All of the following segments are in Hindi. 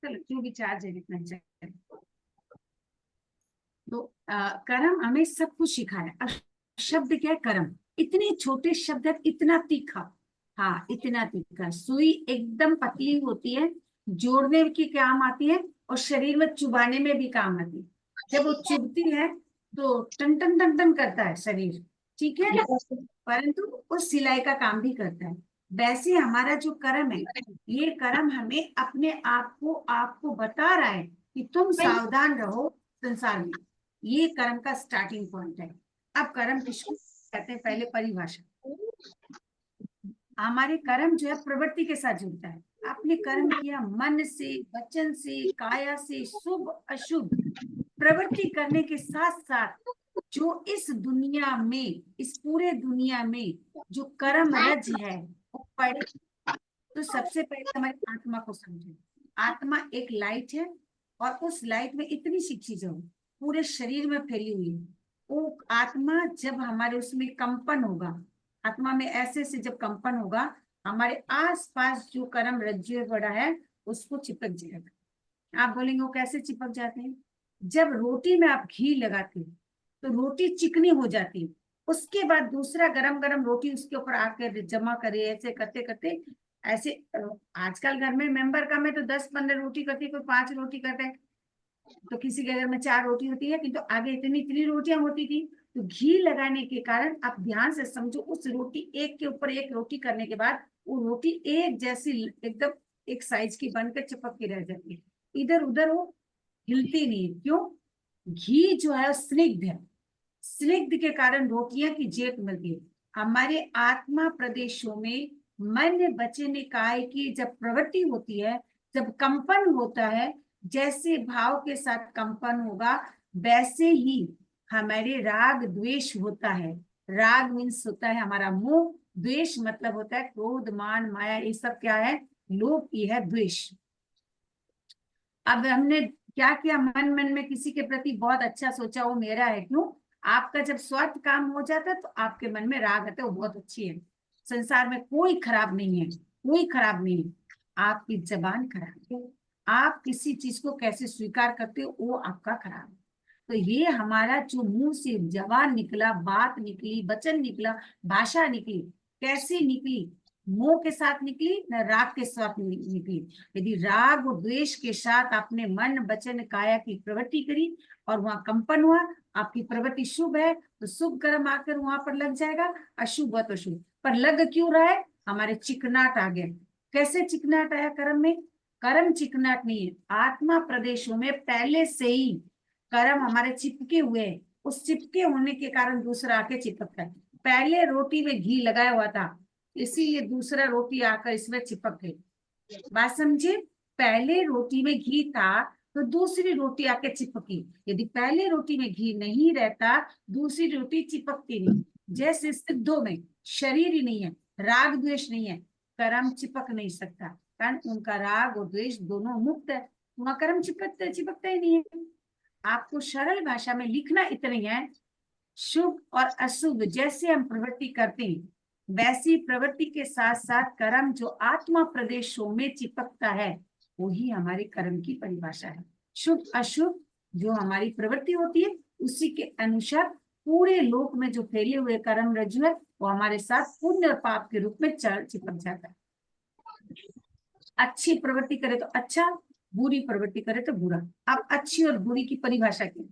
चलो जो भी चार्ज है इतना चाहिए। तो कर्म हमें सब कुछ सिखाया। शब्द क्या है? कर्म। इतने छोटे शब्द है, इतना तीखा। हाँ, इतना तीखा। सुई एकदम पतली होती है, जोड़ने की काम आती है, और शरीर में चुभाने में भी काम आती है। जब वो चुभती है तो टन टन टन टन करता है शरीर, ठीक है, परंतु वो सिलाई का काम भी करता है। वैसे हमारा जो कर्म है, ये कर्म हमें अपने आपको बता रहा है कि तुम सावधान रहो संसार में। ये कर्म का स्टार्टिंग पॉइंट है। अब कर्म किसको कहते हैं? पहले परिभाषा। हमारे कर्म जो है प्रवृत्ति के साथ जुड़ता है। आपने कर्म किया मन से, वचन से, काया से, शुभ अशुभ प्रवृत्ति करने के साथ साथ जो इस दुनिया में, इस पूरे दुनिया में जो कर्म रज है वो पड़े। तो सबसे पहले हमारी आत्मा को समझे। आत्मा एक लाइट है, और उस लाइट में इतनी सी चीजें हो पूरे शरीर में फैली हुई है। वो आत्मा जब हमारे उसमें कंपन होगा, आत्मा में ऐसे से जब कंपन होगा, हमारे आसपास जो कर्म रज्जु पड़ा है उसको चिपक जाएगा। आप बोलेंगे वो कैसे चिपक जाते हैं? जब रोटी में आप घी लगाते हैं तो रोटी चिकनी हो जाती है। उसके बाद दूसरा गरम गरम रोटी उसके ऊपर आकर जमा करे, ऐसे करते करते ऐसे आजकल घर में मेंबर कम है तो 10-15 रोटी करती है, कोई 5 रोटी करता है, तो किसी के घर में 4 रोटी होती है, किंतु तो आगे इतनी इतनी रोटियां होती थी। तो घी लगाने के कारण आप ध्यान से समझो, उस रोटी एक के ऊपर एक रोटी करने के बाद वो रोटी एक जैसी एकदम एक साइज की बनकर चिपक के रह जाती है, इधर उधर वो हिलती नहीं है। क्यों? घी जो है स्निग्ध है, स्निग्ध के कारण रोटियां की जेक मिलती है। हमारे आत्मा प्रदेशों में मन वचन काय की जब प्रवृत्ति होती है, जब कंपन होता है, जैसे भाव के साथ कंपन होगा, वैसे ही हमारे राग द्वेष होता है। राग मीन्स होता है हमारा मोह, द्वेष मतलब होता है क्रोध मान माया, ये सब क्या है? लोभ, ये है द्वेष। अब हमने क्या किया? मन मन में किसी के प्रति बहुत अच्छा सोचा, वो मेरा है। क्यों? आपका जब स्वार्थ काम हो जाता है तो आपके मन में राग आता है, वो बहुत अच्छी है। संसार में कोई खराब नहीं है, कोई खराब नहीं है। आपकी जबान खराब है, आप किसी चीज को कैसे स्वीकार करते हो वो आपका खराब है। तो ये हमारा जो मुंह से जबान निकला, बात निकली, वचन निकला, भाषा निकली, कैसी निकली? मोह के साथ निकली न राग के साथ निकली? यदि राग और द्वेष के साथ आपने मन वचन काया की प्रवृत्ति करी और वहां कंपन हुआ, आपकी प्रवृत्ति शुभ है तो शुभ कर्म आकर वहां पर लग जाएगा, अशुभ है तो शुभ। पर लग क्यों रहा है? हमारे चिकनाट आ गए। कैसे चिकनाट आया कर्म में? कर्म चिकनाट नहीं है, आत्मा प्रदेशों में पहले से ही कर्म हमारे चिपके हुए हैं। उस चिपके होने के कारण दूसरा आके चिपकता है। पहले रोटी में घी लगाया हुआ था, इसीलिए दूसरा रोटी आकर इसमें चिपक गई। बात समझे? पहले रोटी में घी था तो दूसरी रोटी आके चिपकी। यदि पहले रोटी में घी नहीं रहता, दूसरी रोटी चिपकती नहीं। जैसे सिद्धों में शरीर ही नहीं है, राग द्वेष नहीं है, कर्म चिपक नहीं सकता, कारण उनका राग और द्वेष दोनों मुक्त है। वहां कर्म चिपकता चिपकता ही नहीं है। आपको सरल भाषा में लिखना इतना ही है, शुभ और अशुभ जैसे हम प्रवृत्ति करते हैं, वैसी प्रवृत्ति के साथ साथ कर्म जो आत्मा प्रदेशों में चिपकता है, वही हमारे कर्म की परिभाषा है। शुभ अशुभ जो हमारी प्रवृत्ति होती है, उसी के अनुसार पूरे लोक में जो फैले हुए कर्म रज्जु है, वो हमारे साथ पुण्य और पाप के रूप में चिपक जाता है। अच्छी प्रवृत्ति करे तो अच्छा, बुरी प्रवृत्ति करे तो बुरा। अब अच्छी और बुरी की परिभाषा क्या है?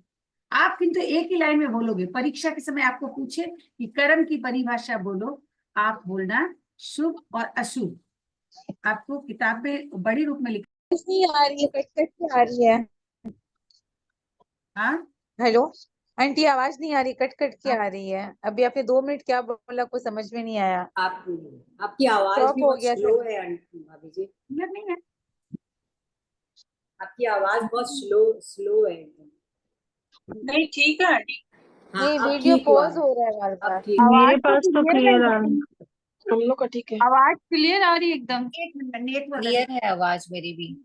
आप किंतु एक ही लाइन में बोलोगे। परीक्षा के समय आपको पूछे कि कर्म की परिभाषा बोलो, आप बोलना शुभ और अशुभ। आपको किताब में बड़ी रूप में लिखा। नहीं आ रही है, कट कट के आ रही है। हाँ, हेलो आंटी, आवाज नहीं आ रही, कट कट के हाँ, आ रही है। अभी आपने 2 मिनट क्या बोला, कुछ समझ में नहीं आया। आप आपकी आवाज स्टॉप भी हो बहुत गया स्लो सर। है आंटी भाभी जी। क्लियर नहीं है? आपकी आवाज बहुत स्लो स्लो है एकदम। नहीं ठीक है आंटी। हाँ नहीं, अब वीडियो ठीक हुआ पॉज है, हो रहा है बार अब बार। ठीक। मेरे आवाज तो पास तो क्लियर क्लियर है, आ रहा है, हम लोग का ठीक है। आवाज क्लियर आ रही है एकदम। एक मिनट, नेटवर्क क्लियर है आवाज मेरी भी।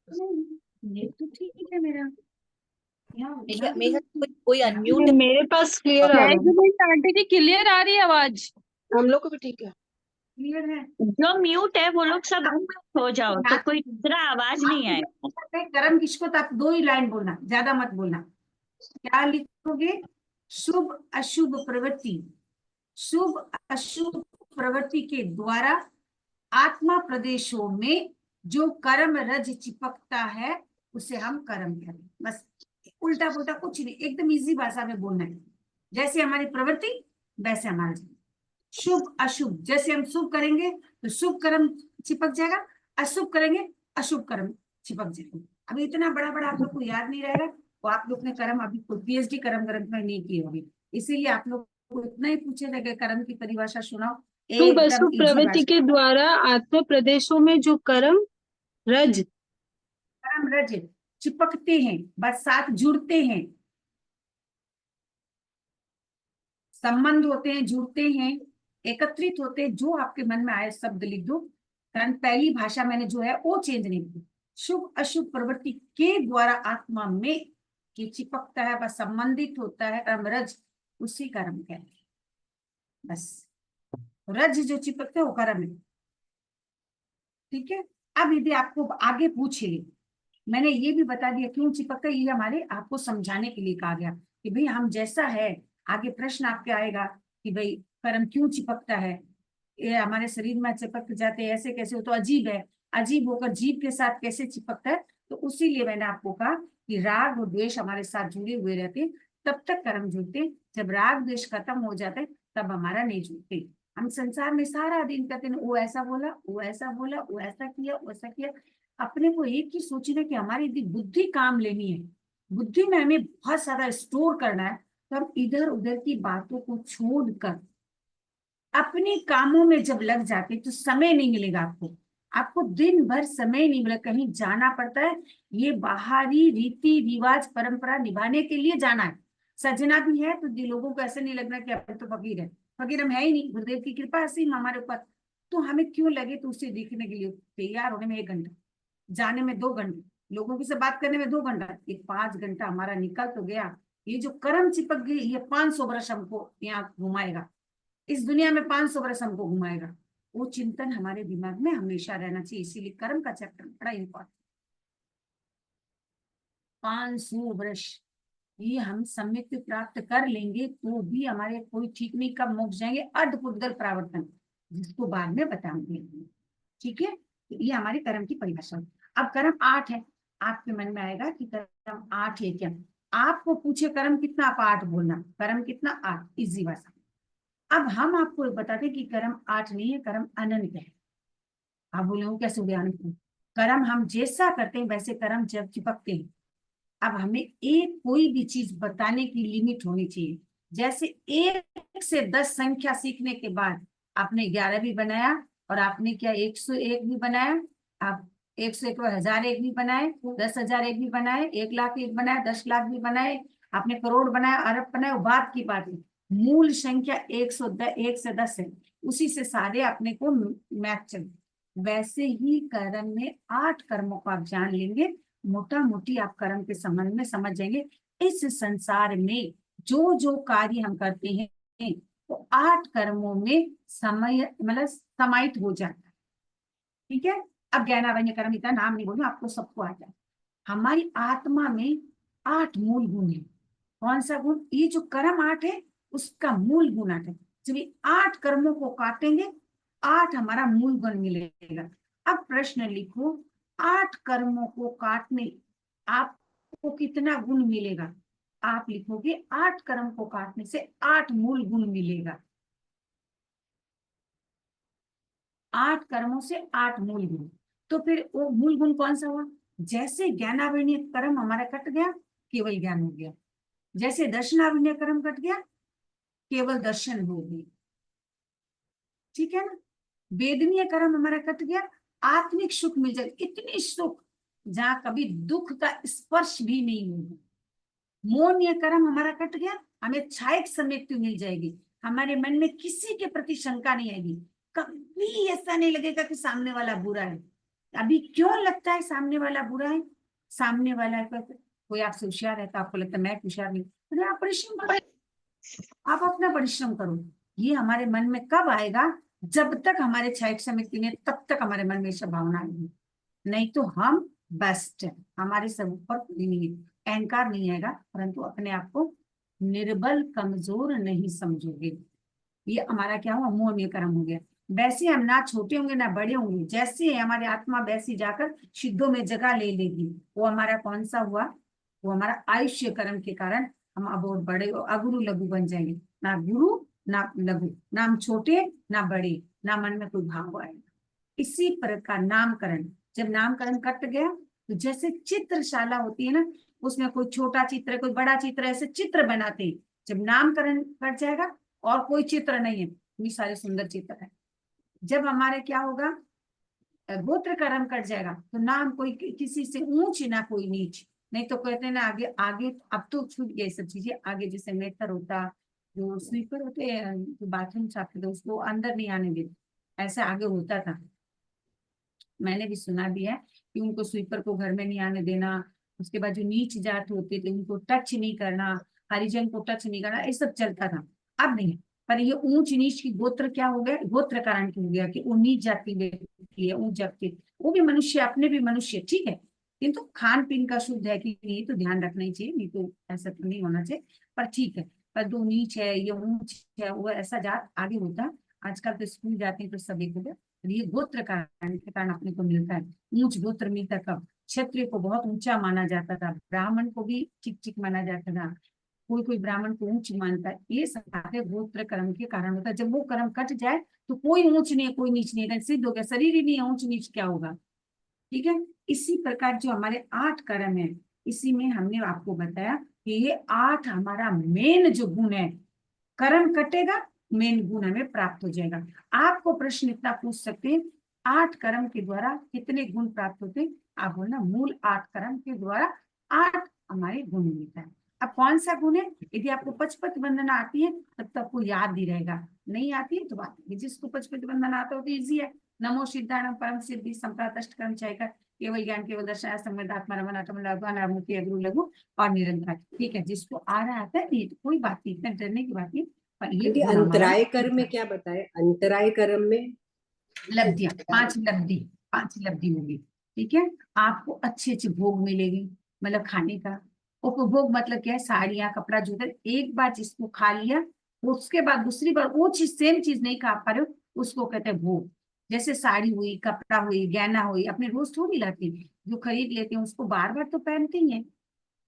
नेट तो ठीक है मेरा। मेघा मेघा कोई अनम्यूट मेरे पास क्लियर आ रहा है। आंटी जी क्लियर आ रही है आवाज। हम लोग को भी ठीक है। क्लियर है। जो म्यूट है वो लोग सब unmute हो जाओ तो कोई दूसरा आवाज नहीं आए। कर्म किसको, तो आप 2 ही लाइन बोलना, ज्यादा मत बोलना। क्या लिखोगे? शुभ अशुभ प्रवृत्ति, शुभ अशुभ प्रवृत्ति के द्वारा आत्मा प्रदेशों में जो कर्म रज चिपकता है उसे हम कर्म करें। बस उल्टा पुल्टा कुछ नहीं, एकदम इजी भाषा में बोलना है। जैसे हमारी प्रवृत्ति वैसे हमारा जीवन। शुभ अशुभ, जैसे हम शुभ करेंगे तो शुभ कर्म चिपक जाएगा, अशुभ करेंगे अशुभ कर्म चिपक जाएगा। अभी इतना बड़ा बड़ा आप लोग को याद नहीं रहेगा, तो आप लोग ने कर्म अभी पीएचडी कर्म ग्रंथ में नहीं की होगी, इसीलिए आप लोग को इतना ही पूछे जाएगा कर्म की परिभाषा सुनाओ। शुभ एकदम अशुभ इजी प्रवृत्ति भाषा। के द्वारा आत्म प्रदेशों में जो कर्म रज कर्म रज चिपकते हैं, बस साथ जुड़ते हैं, संबंध होते हैं, जुड़ते हैं, एकत्रित होते हैं। जो आपके मन में आए शब्द लिख दो, कारण पहली भाषा मैंने जो है वो चेंज नहीं की। शुभ अशुभ प्रवृत्ति के द्वारा आत्मा में जो चिपकता है वह संबंधित होता है, कर्म रज, उसी कर्म कहते हैं। बस रज जो चिपकता है वो कर्म है। ठीक है। अब यदि आपको आगे पूछे, मैंने ये भी बता दिया क्यों चिपकता है, ये हमारे आपको समझाने के लिए कहा गया कि भाई हम जैसा है, आगे प्रश्न आपके आएगा कि भाई कर्म क्यों चिपकता है, ये हमारे शरीर में चिपक जाते हैं, ऐसे कैसे हो, तो अजीब है, अजीब होकर जीव के साथ कैसे चिपकता है। तो उसीलिए मैंने आपको कहा कि राग और द्वेष हमारे साथ जुड़े हुए रहते हैं, तब तक कर्म जुड़ते। जब राग द्वेष खत्म हो जाता है तब हमारा नहीं जुड़ते। हम संसार में सारा दिन कहते हैं वो ऐसा बोला, वो ऐसा बोला, वो ऐसा किया, वो ऐसा किया। अपने को एक ही सोचना कि हमारी यदि बुद्धि काम लेनी है, बुद्धि में हमें बहुत सारा स्टोर करना है, तो हम इधर उधर की बातों को छोड़कर अपने कामों में जब लग जाते तो समय नहीं मिलेगा आपको। आपको दिन भर समय नहीं मिलेगा, कहीं जाना पड़ता है, ये बाहरी रीति रिवाज परंपरा निभाने के लिए जाना है। सजना भी है तो लोगों को ऐसे नहीं लगना कि अपन तो फकीर है, फकीर हम है ही नहीं, गुरुदेव की कृपा है हमारे ऊपर। तो हमें क्यों लगे तो उसे दिखने के लिए तैयार होने में 1 घंटा, जाने में 2 घंटे, लोगों की से बात करने में 2 घंटा, ये 5 घंटा हमारा निकल तो गया। ये जो कर्म चिपक गई ये 500 वर्ष हमको यहाँ घुमाएगा, इस दुनिया में 500 वर्ष हमको घुमाएगा। वो चिंतन हमारे दिमाग में हमेशा रहना चाहिए, इसीलिए कर्म का चैप्टर बड़ा इंपॉर्टेंट। 500 वर्ष ये हम सम्यक प्राप्त कर लेंगे तो भी हमारे कोई ठीक नहीं कब मोक्ष जाएंगे, अर्धपुद्गल प्रावर्तन, जिसको बाद में बताऊंगी। ठीक है, तो ये हमारे कर्म की परिभाषा। अब कर्म 8 है, आपके मन में आएगा कि कर्म 8 है क्या, आपको पूछे कर्म कितना, आप 8 बोलना, कर्म कितना 8, इजी भाषा। अब हम आपको बताते कि कर्म 8 नहीं है, कर्म अनंत है। आप बोले कैसे हो गया अनंत? कर्म हम जैसा करते हैं वैसे कर्म जब चिपकते हैं। अब हमें एक कोई भी चीज बताने की लिमिट होनी चाहिए। जैसे 1 से 10 संख्या सीखने के बाद आपने 11 भी बनाया, और आपने क्या 101 भी बनाया, आप 101 और 1001 भी बनाए, 10,001 भी बनाए, 1,00,001 बनाए, 10,00,000 भी बनाए, आपने करोड़ बनाया, अरब बनाया, बात की बात है। मूल संख्या 1 से 10 है, उसी से सारे अपने को मैच चले। वैसे ही कर्म में 8 कर्मों को आप जान लेंगे, मोटा मोटी आप कर्म के संबंध में समझ जाएंगे। इस संसार में जो जो कार्य हम करते हैं वो 8 कर्मों में समय मतलब समाहित हो जाता है। ठीक है। अब ज्ञानारण्य कर्म इतना नाम नहीं बोलूं, आपको सबको आ जाए। हमारी आत्मा में 8 मूल गुण है। कौन सा गुण? ये जो कर्म 8 है उसका मूल गुण 8 है। जब ये 8 कर्मों को काटेंगे 8 हमारा मूल गुण मिलेगा। अब प्रश्न लिखो, 8 कर्मों को काटने आपको कितना गुण मिलेगा? आप लिखोगे 8 कर्म को काटने से 8 मूल गुण मिलेगा। 8 कर्मों से 8 मूल गुण। तो फिर वो मूल गुण कौन सा हुआ? जैसे ज्ञानावरणीय कर्म हमारा कट गया, केवल ज्ञान हो गया। जैसे दर्शनावरणीय कर्म कट गया, केवल दर्शन हो गई। ठीक है ना। वेदनीय कर्म हमारा कट गया, आत्मिक सुख मिल जाए, इतनी सुख जहां कभी दुख का स्पर्श भी नहीं होगा। मौनीय कर्म हमारा कट गया, हमें छायक सम्यक्ति मिल जाएगी, हमारे मन में किसी के प्रति शंका नहीं आएगी, कभी ऐसा नहीं लगेगा कि सामने वाला बुरा है। अभी क्यों लगता है सामने वाला बुरा है, सामने वाला कोई आपसे होशियार है तो आपको लगता है मैं होशियार नहीं, तो आप परिश्रम करो, आप अपना परिश्रम करो। ये हमारे मन में कब आएगा, जब तक हमारे क्षय समिति में, तब तक हमारे मन में सब भावना आएगी, नहीं तो हम बेस्ट है, हमारे सब ऊपर कोई नहीं है। अहंकार नहीं आएगा, परंतु अपने आप को निर्बल कमजोर नहीं समझोगे। ये हमारा क्या हुआ, मोह में कर्म हो गया। वैसे हम ना छोटे होंगे ना बड़े होंगे, जैसे हमारी आत्मा वैसी जाकर सिद्धों में जगह ले लेगी। वो हमारा कौन सा हुआ, वो हमारा आयुष्य कर्म के कारण हम अब और बड़े अगुरु लघु बन जाएंगे। ना गुरु ना लघु, ना हम छोटे ना बड़े, ना मन में कोई भाव आएगा। इसी प्रकार नामकरण, जब नामकरण कट गया तो जैसे चित्रशाला होती है ना, उसमें कोई छोटा चित्र कोई बड़ा चित्र ऐसे चित्र बनाते हैं। जब नामकरण कट जाएगा और कोई चित्र नहीं है, ये सारे सुंदर चित्र है। जब हमारे क्या होगा, गोत्र कर्म कट जाएगा तो नाम कोई किसी से ऊंच ना कोई नीच, नहीं तो कहते हैं ना आगे आगे, अब तो छूट गई सब चीजें। आगे जैसे मेटर होता, जो स्वीपर होते हैं जो बाथरूम साफ करते उसको अंदर नहीं आने देते, ऐसे आगे होता था। मैंने भी सुना भी है कि उनको स्वीपर को घर में नहीं आने देना, उसके बाद जो नीच जात होते थे उनको टच नहीं करना, हरिजन को टच नहीं करना, ये सब चलता था। अब नहीं, पर ये ऊंच नीच की गोत्र क्या हो गया, गोत्र कारण हो गया कि वो नीच जाति व्यक्ति है, ऊंच जाति, वो भी मनुष्य, अपने भी मनुष्य, ठीक है, किंतु खान पीन का शुद्ध है कि नहीं तो ध्यान रखना ही चाहिए, नहीं तो ऐसा तो नहीं होना चाहिए। पर ठीक है, पर जो नीच है ये ऊंच है वो ऐसा जात आगे होता। आजकल तो स्कूल जाते हैं तो सभी को, ये गोत्र कारण के कारण अपने को मिलता है। ऊंच गोत्र मिलता कब, क्षत्रिय को बहुत ऊंचा माना जाता था, ब्राह्मण को भी ठीक ठीक माना जाता था, कोई कोई ब्राह्मण को ऊंच मानता है। ये सारे गोत्र कर्म के कारण होता है। जब वो कर्म कट जाए तो कोई ऊंच नहीं है कोई नीच नहीं है, सिद्ध हो गया, शरीर ही नहीं है, ऊंच नीच क्या होगा। ठीक है, इसी प्रकार जो हमारे 8 कर्म है, इसी में हमने आपको बताया कि ये 8 हमारा मेन जो गुण है, कर्म कटेगा मेन गुण हमें प्राप्त हो जाएगा। आपको प्रश्न इतना पूछ सकते हैं 8 कर्म के द्वारा कितने गुण प्राप्त होते हैं, आप बोलना मूल 8 कर्म के द्वारा 8 हमारे गुण मिलता है। अब कौन सा गुण है, यदि आपको पचपति वंदना आती है तब तो आपको याद ही रहेगा, नहीं आती है तो बात है। जिसको पचपति वंदना आता हो तो इजी है, नमो सिद्धाणम परम सिद्धि संप्राप्त अष्टकर्म चाहेगा, केवल ज्ञान केवल दर्शन संवेदात्मा रमन आत्म लघु अग्रु लघु और निरंतर। ठीक है, जिसको आ रहा आता है नहीं तो कोई बात नहीं, इतना डरने की बात नहीं। पर ये गुण हमारा अंतराय कर्म में क्या बताए, अंतराय कर्म में लब्धियां, 5 लब्धि होगी। ठीक है, आपको अच्छे अच्छे भोग मिलेगी, मतलब खाने का उपभोग, मतलब क्या है, साड़ियाँ कपड़ा जूते, एक बार जिसको खा लिया उसके बाद दूसरी बार वो चीज सेम चीज नहीं खा पा रहे हो, उसको कहते हैं भोग। जैसे साड़ी हुई, कपड़ा हुई, गहना हुई, अपने रोज थोड़ी लाते हैं, जो खरीद लेते हैं उसको बार बार तो पहनते ही है।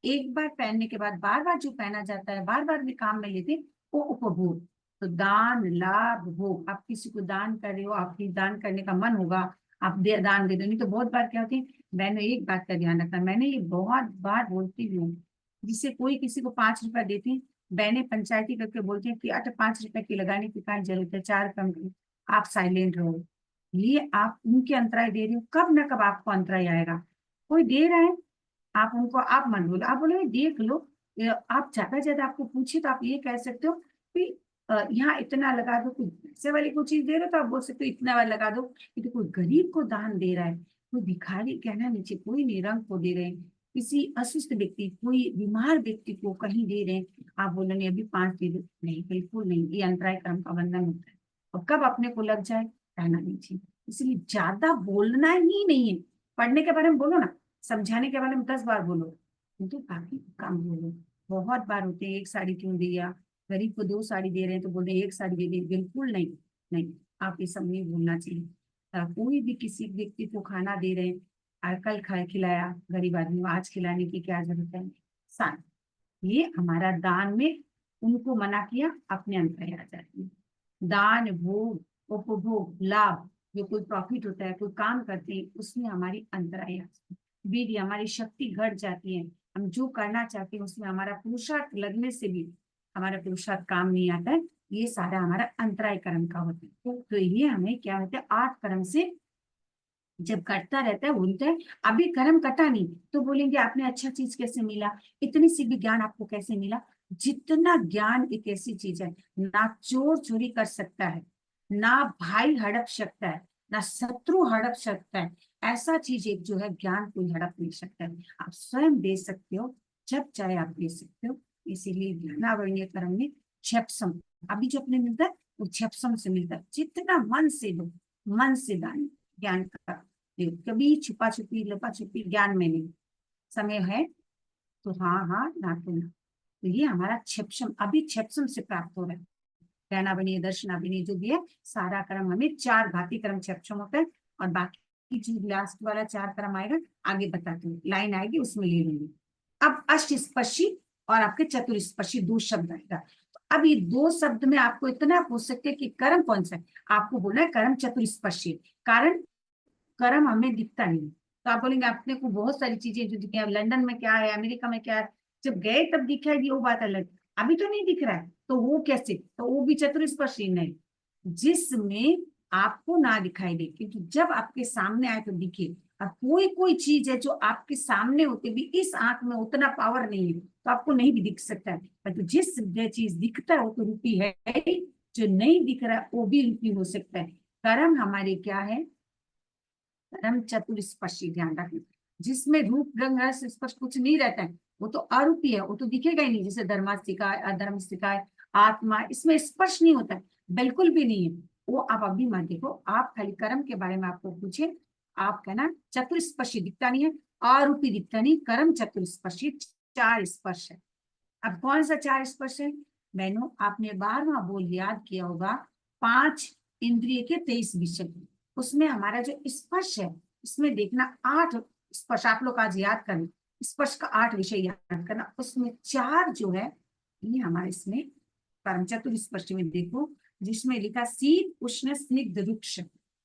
एक बार पहनने के बाद बार बार जो पहना जाता है, बार बार भी काम में लेते, वो उपभोग। तो दान लाभ भोग, आप किसी को दान कर रहे हो, आपकी दान करने का मन होगा, आप दान दे दो। नहीं तो बहुत बार क्या होती है, मैंने एक बात का ध्यान रखना, मैंने ये बहुत बार बोलती हूँ, जिससे कोई किसी को 5 रुपया देती, बहने पंचायती करके बोलती है कि 5 रुपए की लगाने की क्या जरूरत है, 4 कम करो, आप साइलेंट रहो। ये आप उनके अंतराय दे रही हो, कब ना कब आपको अंतराय आएगा। कोई दे रहा है, आप उनको आप मत बोलो, आप बोलो देख लो। आप ज्यादा आपको पूछे तो आप ये कह सकते हो कि यहाँ इतना लगा दो, कोई पैसे वाले को चीज दे रहे हो तो आप बोल सकते हो इतना वाला लगा दो। तो कोई गरीब को दान दे रहा है, कोई भिखारी, कहना नीचे कोई निरंक को दे रहे हैं, किसी असुस्थ व्यक्ति, कोई बीमार व्यक्ति को कहीं दे रहे हैं, आप बोलो नहीं अभी 5 दे दो, नहीं बिल्कुल नहीं, ये अंतराय कर्म का बंधन होता है। और कब अपने को लग जाए, कहना नहीं चाहिए। इसलिए ज्यादा बोलना ही नहीं है, पढ़ने के बारे में बोलो ना, समझाने के बारे में 10 बार बोलो, किंतु बाकी काम बोलो। बहुत बार होते हैं, एक साड़ी क्यों दिया, गरीब को 2 साड़ी दे रहे हैं तो बोल रहे 1 साड़ी दे दी, बिल्कुल नहीं, नहीं, आप ये सब नहीं बोलना चाहिए। कोई भी किसी व्यक्ति को खाना दे रहे हैं, कल खा खिलाया गरीब आदमी, आज खिलाने की क्या जरूरत है, सान ये हमारा दान में उनको मना किया, अपने अंतर आ जाती है। दान भोग उपभोग लाभ, जो कोई प्रॉफिट होता है, कोई काम करते हैं, उसमें हमारी अंतराय आती है, वीर्य हमारी शक्ति घट जाती है, हम जो करना चाहते हैं उसमें हमारा पुरुषार्थ लगने से भी हमारा पुरुषार्थ काम नहीं आता है। ये सारा हमारा अंतराय कर्म का होता है। तो ये हमें क्या होता है, 8 कर्म से जब कटता रहता है बोलते हैं अभी कर्म कटा नहीं, तो बोलेंगे आपने अच्छा चीज कैसे मिला, इतनी सी भी ज्ञान आपको कैसे मिला। जितना ज्ञान एक ऐसी चीज है, ना चोर चोरी कर सकता है, ना भाई हड़प सकता है, ना शत्रु हड़प सकता है। ऐसा चीज एक जो है, ज्ञान कोई हड़प नहीं सकता है, आप स्वयं दे सकते हो, जब चाहे आप दे सकते हो। इसीलिए ज्ञानावरणीय कर्म में क्षपसम, अभी जो अपने मिलता है वो क्षपसम से मिलता है। जितना मन से दो, मन से दान ज्ञान का, कभी छुपा छुपी लपा छुपी ज्ञान में नहीं। समय है तो हाँ हाँ, ना तो ना। तो ये हमारा क्षपसम, अभी क्षपसम से प्राप्त हो रहा है। ज्ञानावरणीय दर्शनावरणीय जो भी है, सारा कर्म हमें 4 घाती कर्म क्षपसम होता है, और बाकी जो लास्ट वाला 4 कर्म आएगा आगे बताती हूँ, लाइन आएगी उसमें ले लूंगी। अब अष्टस्पर्शी और आपके चतुर्स्पर्शी 2 शब्द आएगा। तो अब ये 2 शब्द में आपको इतना पूछ सकते हैं कि कर्म कौन सा है, आपको बोलना है कर्म चतुर्स्पर्शी। कारण कर्म हमें दिखता नहीं, तो आप बोलेंगे अपने को बहुत सारी चीजें जो दिखे, लंदन में क्या है, अमेरिका में क्या है, जब गए तब दिखा है, वो बात अलग। अभी तो नहीं दिख रहा है, तो वो कैसे, तो वो भी चतुर्स्पर्शी नहीं, जिसमें आपको ना दिखाई दे, क्योंकि जब आपके सामने आए तो दिखे। अब कोई कोई चीज है जो आपके सामने होते भी इस आंख में उतना पावर नहीं है, तो आपको नहीं भी दिख सकता है। पर तो जिस चीज दिखता है वो तो रूपी है, जो नहीं दिख रहा है वो भी रूपी हो सकता है। कर्म हमारे क्या है, कर्म चतुर्स्पर्शी, ध्यान रखना, जिसमें रूप रंग रस स्पर्श कुछ नहीं रहता है, वो तो अरूपी है, वो तो दिखेगा ही नहीं। जैसे धर्मास्तिका है, अधर्मस्तिका है, आत्मा, इसमें स्पर्श नहीं होता है, बिल्कुल भी नहीं है। वो आप अभी मत देखो, आप खाली कर्म के बारे में आपको पूछे, आप कहना चतुर्स्पर्शी दिखता नहीं है, आरूपी दिखता नहीं, कर्म चतुर्स्पर्शी, 4 स्पर्श है। अब कौन सा 4 स्पर्श है बहनों, आपने 12वां बोल याद किया होगा, 5 इंद्रिय के 23 विषय, उसमें हमारा जो स्पर्श है, इसमें देखना 8 स्पर्श आप लोग आज याद करना, स्पर्श का 8 विषय याद करना, उसमें 4 जो है ये हमारे इसमें कर्म चतुर्स्पर्श में देखो, जिसमें लिखा शीत उष्ण स्निग्ध रुक्ष,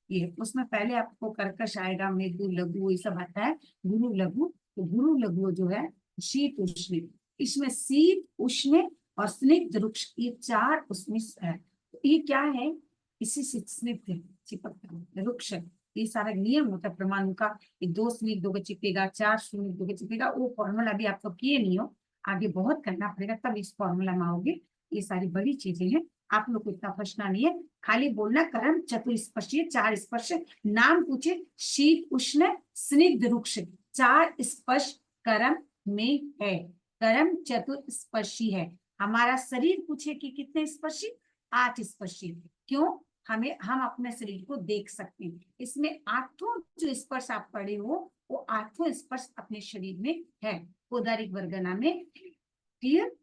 ये उसमें पहले आपको कर्कश आएगा, मृदु लघु ये सब आता है, गुरु लघु। तो गुरु लघु जो है शीत उष्ण, इसमें शीत उष्ण और स्निग्ध रुक्ष, ये 4 उसमें है। तो ये क्या है, इसी से स्निग्ध चिपकता रुक्ष, ये सारा नियम होता है परमाणु का, ये 2 स्निग्ध होकर चिपकेगा, 4 स्निग्ध होकर चिपकेगा। वो फॉर्मूला भी आपको किए नहीं हो, आगे बहुत करना पड़ेगा तब इस फॉर्मूला में आओगे। ये सारी बड़ी चीजें हैं, आप लोग को इतना फंसना नहीं है, खाली बोलना कर्म चतुर्स्पर्शी, 4 स्पर्श, नाम पूछे शीत उष्ण स्निग्ध रुक्ष, 4 स्पर्श कर्म में है, कर्म चतुर्स्पर्शी है। हमारा शरीर पूछे कि कितने स्पर्शी, 8 स्पर्शी। क्यों, हम अपने शरीर को देख सकते हैं, इसमें 8 जो स्पर्श आप पढ़े हो वो 8 स्पर्श अपने शरीर में है, उदारिक वर्गना में। क्लियर।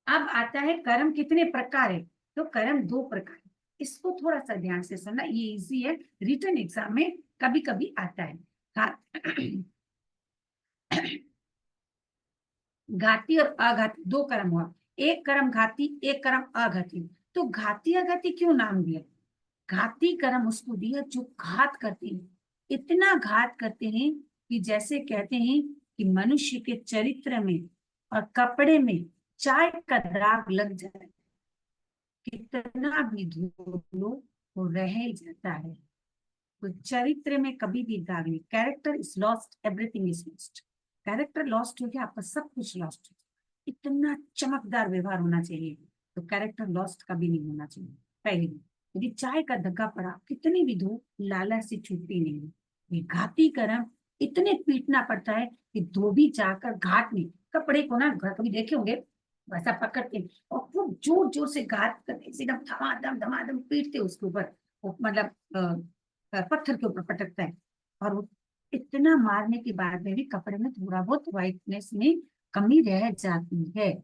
अब आता है कर्म कितने प्रकार है, तो कर्म 2 प्रकार है, इसको थोड़ा सा ध्यान से सुनना, ये इजी है, रिटन एग्जाम में कभी कभी आता है। घाती और अघाती 2 कर्म हुआ, एक कर्म घाती, एक कर्म अघाती। तो घाती अघाती क्यों नाम दिया, घाती कर्म उसको दिया जो घात करते हैं, इतना घात करते हैं कि जैसे कहते हैं कि मनुष्य के चरित्र में और कपड़े में चाय का दाग लग जाए, कितना भी धो लो वो रह ही जाता है। तो चरित्र में कभी भी दाग नहीं, character is lost, everything is lost. Character lost हो गया, आपका सब कुछ लॉस्ट हो, इतना चमकदार व्यवहार होना चाहिए, तो कैरेक्टर लॉस्ट कभी नहीं होना चाहिए। पहली, यदि चाय का धग्गा पड़ा, कितनी भी धो, लाला से छूटती नहीं। ये घाती कर्म इतने पीटना पड़ता है कि धोबी जाकर घाट में कपड़े को ना, कभी देखे होंगे वैसा पकड़ते और खूब जोर जोर से घात करते, एकदम धमाधम पीटते उसके ऊपर, मतलब पत्थर के ऊपर पटकता है, और वो इतना मारने के बाद में भी कपड़े में थोड़ा बहुत व्हाइटनेस में कमी रह जाती है।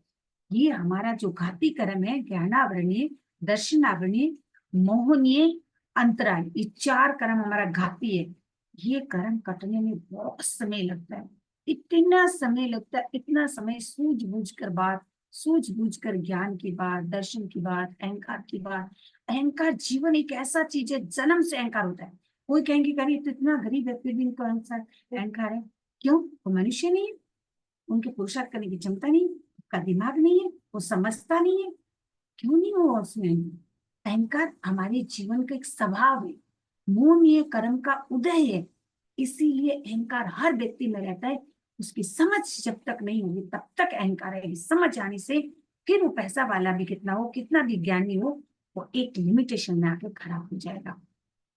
ये हमारा जो घाती कर्म है, ज्ञानावरणीय, दर्शनावरणीय, मोहनीय, अंतराय, ये 4 कर्म हमारा घाती है। ये कर्म कटने में बहुत समय लगता है, इतना समय लगता है, इतना समय सूझबूझ कर ज्ञान की बात, दर्शन की बात, अहंकार की बात। अहंकार जीवन एक ऐसा चीज है, जन्म से अहंकार होता है। कोई कहेंगे कभी तो इतना गरीब है फिर भी इनको अहंकार है, क्यों, वो मनुष्य नहीं है, उनके पुरुषार्थ करने की क्षमता नहीं, उसका दिमाग नहीं है, वो समझता नहीं है, क्यों नहीं हो उसमें। अहंकार हमारे जीवन का एक स्वभाव है, मोहनीय कर्म का उदय है, इसीलिए अहंकार हर व्यक्ति में रहता है। उसकी समझ जब तक नहीं होगी तब तक अहंकार है, समझ आने से फिर वो पैसा वाला भी कितना हो, कितना भी ज्ञानी हो, वो एक लिमिटेशन में आकर खराब हो जाएगा।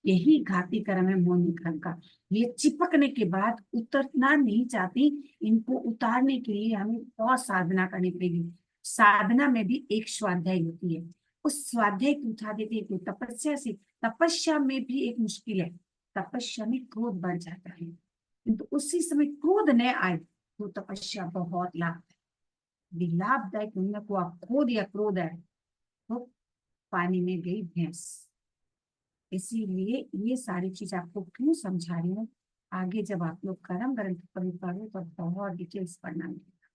यही घाती कर्म है मौन कर्म का। ये चिपकने के बाद उतरना नहीं चाहती, इनको उतारने के लिए हमें बहुत साधना करनी पड़ेगी। साधना में भी एक स्वाध्याय होती है, उस स्वाध्याय को उठा देते हैं कोई तपस्या से। तपस्या में भी एक मुश्किल है, तपस्या में क्रोध बढ़ जाता है, किंतु उसी समय क्रोध न आए तो तपस्या बहुत लाभदायक को आप खो दिया क्रोध है तो पानी में गई भैंस। इसीलिए ये सारी चीज आपको क्यों समझा रही हूँ, आगे जब आप लोग कर्म ग्रंथ पढ़ो तो बहुत डिटेल्स पढ़ना मिलेगा।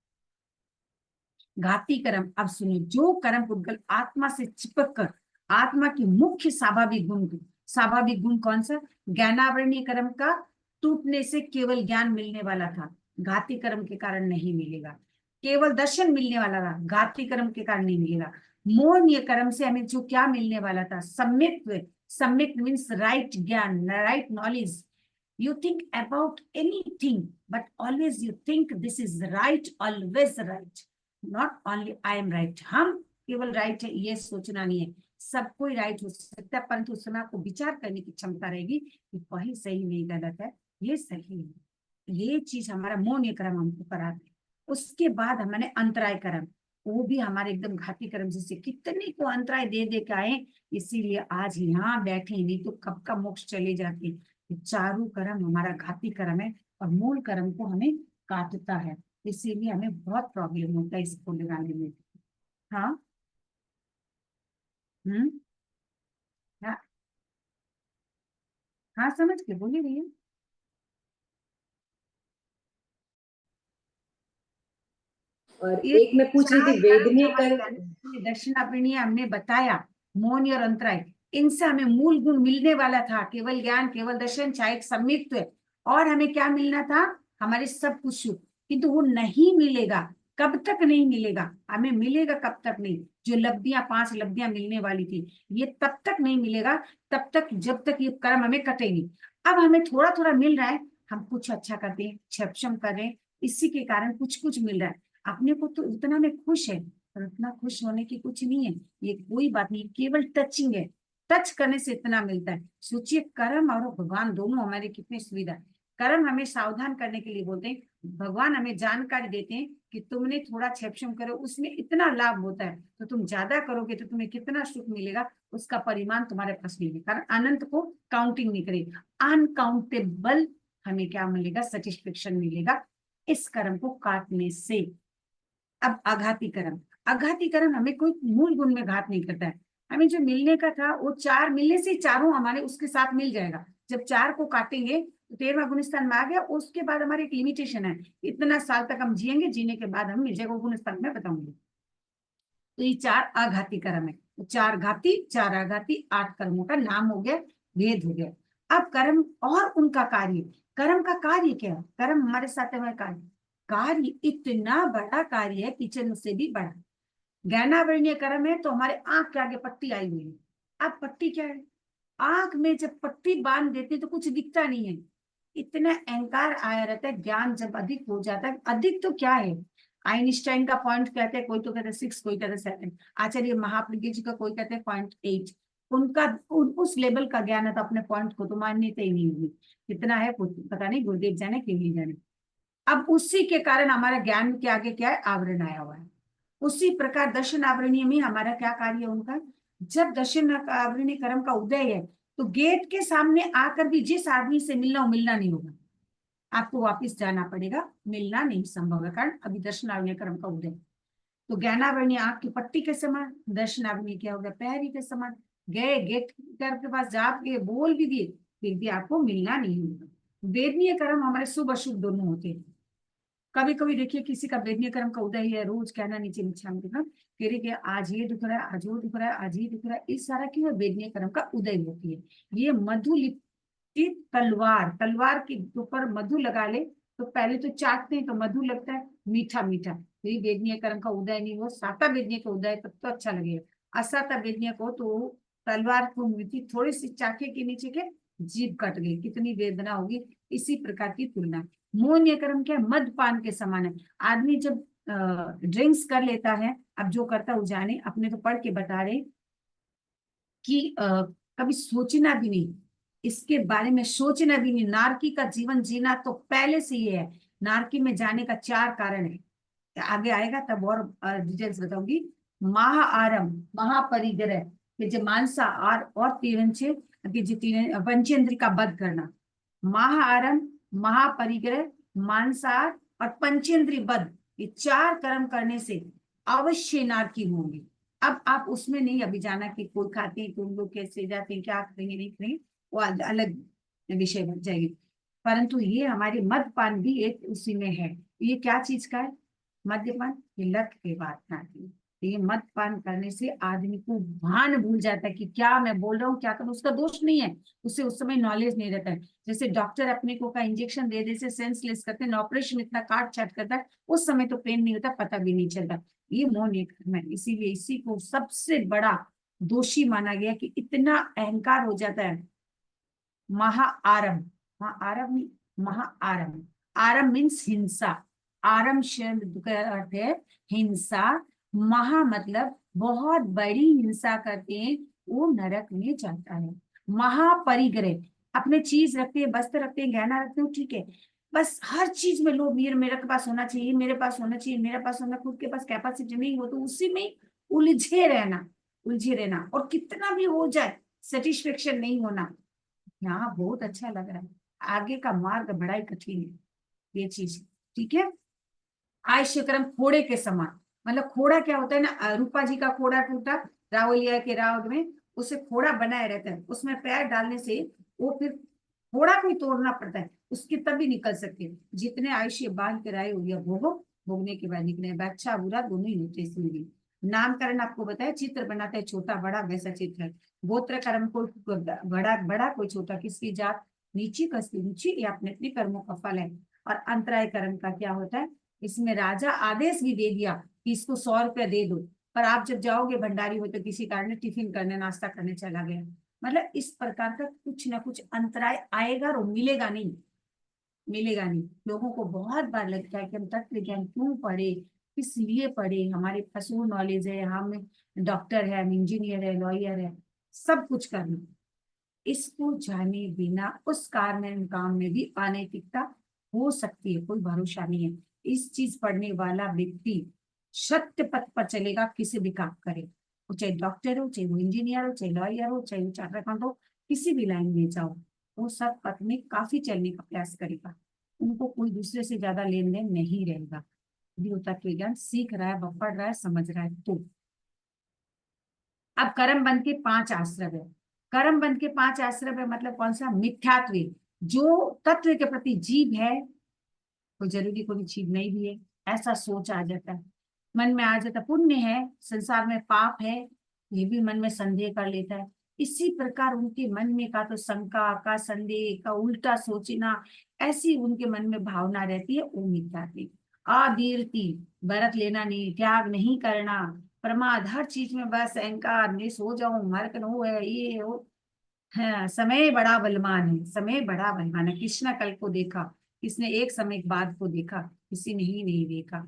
घाती कर्म, अब सुनिए, जो कर्म पुद्गल आत्मा से चिपक कर आत्मा की मुख्य स्वाभाविक गुण कौन सा? ज्ञानावरणीय कर्म का टूटने से केवल ज्ञान मिलने वाला था, घाती कर्म के कारण नहीं मिलेगा। केवल दर्शन मिलने वाला था, घाती कर्म के कारण नहीं मिलेगा। मोहनीय कर्म से हमें जो क्या मिलने वाला था? सम्यक मीन्स राइट ज्ञान, right knowledge. You think about anything, but always you think this is right, always right, not only I am right. हम केवल right है ये सोचना नहीं है, सब कोई right हो सकता है, परंतु उस समय आपको विचार करने की क्षमता रहेगी कि वही सही नहीं गलत है, ये सही है। ये चीज हमारा मौन कर्म हमको कराते। उसके बाद हमारे अंतराय कर्म, वो भी हमारे एकदम घाती कर्म जैसे कितने को अंतराय दे दे के आए, इसीलिए आज यहाँ बैठे, नहीं तो कब का मोक्ष चले जाते। चारों कर्म हमारा घाती कर्म है और मूल कर्म को हमें काटता है, इसीलिए हमें बहुत प्रॉब्लम होता है इसको लगाने में। हाँ हाँ हाँ, समझ के बोलिए भैया। और एक मैं पूछ रही थी, वेदनीय कर्म, दक्षिणापरणीय हमने बताया, मौन और अंतराय, इनसे हमें मूल गुण मिलने वाला था, केवल ज्ञान, केवल दर्शन, चाहे सम्मित्व, और हमें क्या मिलना था? हमारे सब कुछ, किंतु वो नहीं मिलेगा। कब तक नहीं मिलेगा? हमें मिलेगा कब तक नहीं? जो लब्धियां, 5 लब्धियां मिलने वाली थी, ये तब तक नहीं मिलेगा तब तक जब तक ये कर्म हमें कटेंगे। अब हमें थोड़ा थोड़ा मिल रहा है, हम कुछ अच्छा करते हैं, क्षम कर रहे हैं, इसी के कारण कुछ कुछ मिल रहा है। अपने को तो उतना में खुश है, पर उतना खुश होने की कुछ नहीं है, ये कोई बात नहीं, केवल टचिंग है, टच करने से इतना मिलता है। सोचिए, कर्म और भगवान दोनों हमारे कितनी सुविधा है। कर्म हमें सावधान करने के लिए बोलते हैं, भगवान हमें जानकारी देते हैं कि तुमने थोड़ा क्षेम करो, उसमें इतना लाभ होता है, तो तुम ज्यादा करोगे तो तुम्हें कितना सुख मिलेगा, उसका परिमाण तुम्हारे पास नहीं है, कारण अनंत को काउंटिंग नहीं करेगा। अनकाउंटेबल हमें क्या मिलेगा? सेटिस्फेक्शन मिलेगा इस कर्म को काटने से। अब आघाती कर्म हमें कोई मूल गुण में घात नहीं करता है। हमें जो मिलने का था वो 4 मिलने से चारों हमारे उसके साथ मिल जाएगा। जब 4 को काटेंगे तो 13वां गुणस्थान में आ गया, उसके बाद हमारी एक लिमिटेशन है, इतना साल तक हम जिएंगे, जीने के बाद हम मिल जाएगा, गुणस्थान में बताऊंगी। तो ये 4 आघाती कर्म है, तो 4 घाती 4 आघाती, 8 कर्मों का नाम हो गया, भेद हो गया। अब कर्म और उनका कार्य, कर्म का कार्य क्या है? कर्म हमारे साथ है कार्य इतना बड़ा कार्य है, किचन से भी बड़ा। ज्ञानावरणीय कर्म है तो हमारे आंख के आगे पट्टी आई हुई है। अब पट्टी क्या है? आंख में जब पट्टी बांध देते तो कुछ दिखता नहीं है, इतना अहंकार आया रहता है। ज्ञान जब अधिक हो जाता है, अधिक तो क्या है, आइंस्टाइन का पॉइंट कहते हैं, कोई तो कहते हैं 6, कोई कहते हैं 7, आचार्य महाप्रज्ञ जी का कोई कहते हैं 0.8, उनका उस लेवल का ज्ञान है, तो अपने पॉइंट को तो मान्यता ही नहीं होगी। कितना है पता नहीं, गुरुदेव जाने के लिए जाने। अब उसी के कारण हमारा ज्ञान के आगे क्या है? आवरण आया हुआ है। उसी प्रकार दर्शन आवरणीय में हमारा क्या कार्य है उनका? जब दर्शन आवरणीय कर्म का उदय है तो गेट के सामने आकर भी जिस आदमी से मिलना नहीं होगा, आपको वापस जाना पड़ेगा, मिलना नहीं संभव है, कारण अभी दर्शन आवरणीय कर्म का उदय। तो ज्ञानावरणीय आंख की पट्टी के समान, दर्शन आवरणीय क्या हो गया? पैरी के समान। गए गेट के पास जाके बोल भी दिए, फिर भी आपको मिलना नहीं होगा। वेदनीय कर्म हमारे शुभ अशुभ दोनों होते हैं। कभी कभी देखिए किसी का वेदनीय कर्म का उदय है, रोज कहना नीचे नीचे हम देखना, कह रहे आज ये दुख रहा है, आज वो दुख रहा है, आज ये दुख रहा है, इस सारा क्यों? वेदनीय कर्म का उदय होती है। ये मधु लिपटी तलवार के ऊपर मधु लगा ले तो पहले तो चाटते हैं तो मधु लगता है मीठा मीठा, तो ये वेदनीय कर्म का उदय नहीं हो। साता वेदनीय का उदय तब तो अच्छा लगेगा, असाता वेदनीय को तो तलवार को थोड़ी सी चाके के नीचे के जीभ कट गई, कितनी वेदना होगी। इसी प्रकार की तुलना। मौन कर्म क्या है? मदपान के समान है। आदमी जब ड्रिंक्स कर लेता है, अब जो करता है वो जाने, अपने तो पढ़ के बता रहे कि कभी सोचना भी नहीं, इसके बारे में सोचना भी नहीं। नारकी का जीवन जीना तो पहले से ही है। नारकी में जाने का 4 कारण है, आगे आएगा तब और डिटेल्स बताऊंगी। महाआरम, महापरिग्रह कि जो मांसाहार और तीरंचे कि जो पंचेंद्र का वध करना। महाआरम, महापरिग्रह, मांसाहार और पंचेंद्रीय वध, ये 4 कर्म करने से अवश्य नारकी होंगे। अब आप उसमें नहीं अभी जाना कि कोई खाते हैं, कोई लोग कैसे जाते हैं, क्या करेंगे नहीं करेंगे, वो अलग विषय बन जाएगी। परंतु ये हमारे मद्यपान भी एक उसी में है। ये क्या चीज का है? मद्यपान, ये लत के बाद खाती है। ये मद्यपान करने से आदमी को भान भूल जाता है कि क्या मैं बोल रहा हूँ, क्या करूँ। उसका दोष नहीं है, उससे उस समय नॉलेज नहीं रहता है। जैसे डॉक्टर अपने को का इंजेक्शन दे दे से सेंसलेस करते हैं, ऑपरेशन इतना काट छाट करता है, उस समय तो पेन नहीं होता, पता भी नहीं चलता। ये मोह एक कर्म है। इसीलिए इसी को सबसे बड़ा दोषी माना गया कि इतना अहंकार हो जाता है। महाआरम, महाआरम नहीं, महाआरम। आरम मीन्स हिंसा। आरम शब्द का अर्थ है हिंसा। महा मतलब बहुत बड़ी हिंसा करते हैं, वो नरक में जाता है। महापरिग्रह, अपने चीज रखते हैं, वस्त्र रखते हैं, गहना रखते हैं, ठीक है, बस हर चीज में लोग मेरे पास होना चाहिए, मेरे पास होना चाहिए, मेरे पास होना, खुद के पास कैपेसिटी नहीं हो तो उसी में उलझे रहना, उलझे रहना। और कितना भी हो जाए सेटिस्फेक्शन नहीं होना। यहाँ बहुत अच्छा लग रहा है, आगे का मार्ग बड़ा ही कठिन है ये चीज, ठीक है। आयुष्य क्रम खोड़े के समान, मतलब खोड़ा क्या होता है ना, रूपा जी का खोड़ा टूटा रावलिया के रावण में, उसे खोड़ा बनाए रहता है, उसमें पैर डालने से वो फिर खोड़ा को ही तोड़ना पड़ता है, उसके तभी निकल सकते हैं। जितने आयुष्य बांध कर आए हो या भोगो, भोगने के बाद निकले। अच्छा बुरा दोनों ही होते हैं। नामकरण आपको बताया, चित्र बनाते हैं छोटा बड़ा, वैसा चित्र है। गोत्र कर्म, कोई बड़ा बड़ा कोई छोटा, किसकी जात नीची कसती ऊंची, ये अपने अपने कर्मों का फल है। और अंतराय कर्म का क्या होता है, इसमें राजा आदेश भी दे दिया कि इसको 100 रुपया दे दो, पर आप जब जाओगे भंडारी हो तो किसी कारण टिफिन करने नाश्ता करने चला गया। मतलब इस प्रकार का कुछ ना कुछ अंतराय आएगा और मिलेगा नहीं, मिलेगा नहीं। लोगों को बहुत बार लगता है कि हम तत्व ज्ञान क्यों पढ़े, किस लिए पढ़े, हमारे फसूल नॉलेज है, हम डॉक्टर है, हम इंजीनियर है, लॉयर है, सब कुछ करना। इसको जाने बिना उस काम में भी अनैतिकता हो सकती है, कोई भरोसा नहीं है। इस चीज पढ़ने वाला व्यक्ति सत्य पथ पर चलेगा, किसी भी काम करे, वो चाहे डॉक्टर हो, चाहे वो इंजीनियर हो, चाहे लॉयर हो, चाहे वो चार्टर्ड अकाउंट हो, किसी भी लाइन में जाओ, वो सत्य पथ में काफी चलने का प्रयास करेगा। उनको कोई दूसरे से ज्यादा लेन देन नहीं रहेगा। यदि वो तत्व ज्ञान सीख रहा है, पढ़ रहा है, समझ रहा है तो। अब कर्म बंध के 5 आश्रय है। कर्म बंध के 5 आश्रय है मतलब कौन सा? मिथ्यात्व, जो तत्व के प्रति जीव है, कोई जरूरी कोई जीव नहीं भी है, ऐसा सोच आ जाता है, मन में आ जाता। पुण्य है, संसार में पाप है, ये भी मन में संदेह कर लेता है। इसी प्रकार उनके मन में का तो शंका का, संदेह का, उल्टा सोचना, ऐसी उनके मन में भावना रहती है, वो मिथ्यात्व। आदीर्ति, व्रत लेना नहीं, त्याग नहीं करना, प्रमाद, हर चीज में बस अहंकार, मैं सो जाऊं, मरकन हो है, ये हो। हाँ, समय बड़ा बलवान है, समय बड़ा बलवान है। कृष्णा कल को देखा, किसने एक समय के बाद को देखा, किसी ने ही नहीं देखा,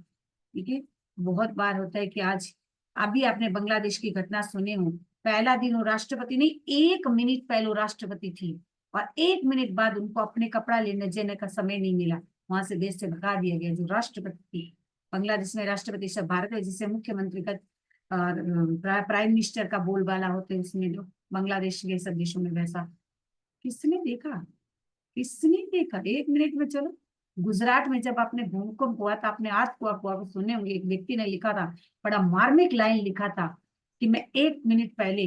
ठीक है। बहुत बार होता है कि आज अभी आपने बांग्लादेश की घटना सुने हो, पहला दिन वो राष्ट्रपति नहीं, 1 मिनट पहले वो राष्ट्रपति थी और 1 मिनट बाद उनको अपने कपड़ा लेने जाने का समय नहीं मिला, वहां से देश से भगा दिया गया। जो राष्ट्रपति थी बांग्लादेश में, राष्ट्रपति सब भारत है, जिसे मुख्यमंत्री का और प्राइम मिनिस्टर का बोलबाला होते हैं उसमें, जो बांग्लादेश के सब देशों में, वैसा किसने देखा, किसने देखा 1 मिनट में। चलो गुजरात में जब आपने भूकंप हुआ था, आपने आज को सुने होंगे, एक व्यक्ति ने लिखा था, बड़ा मार्मिक लाइन लिखा था कि मैं 1 मिनट पहले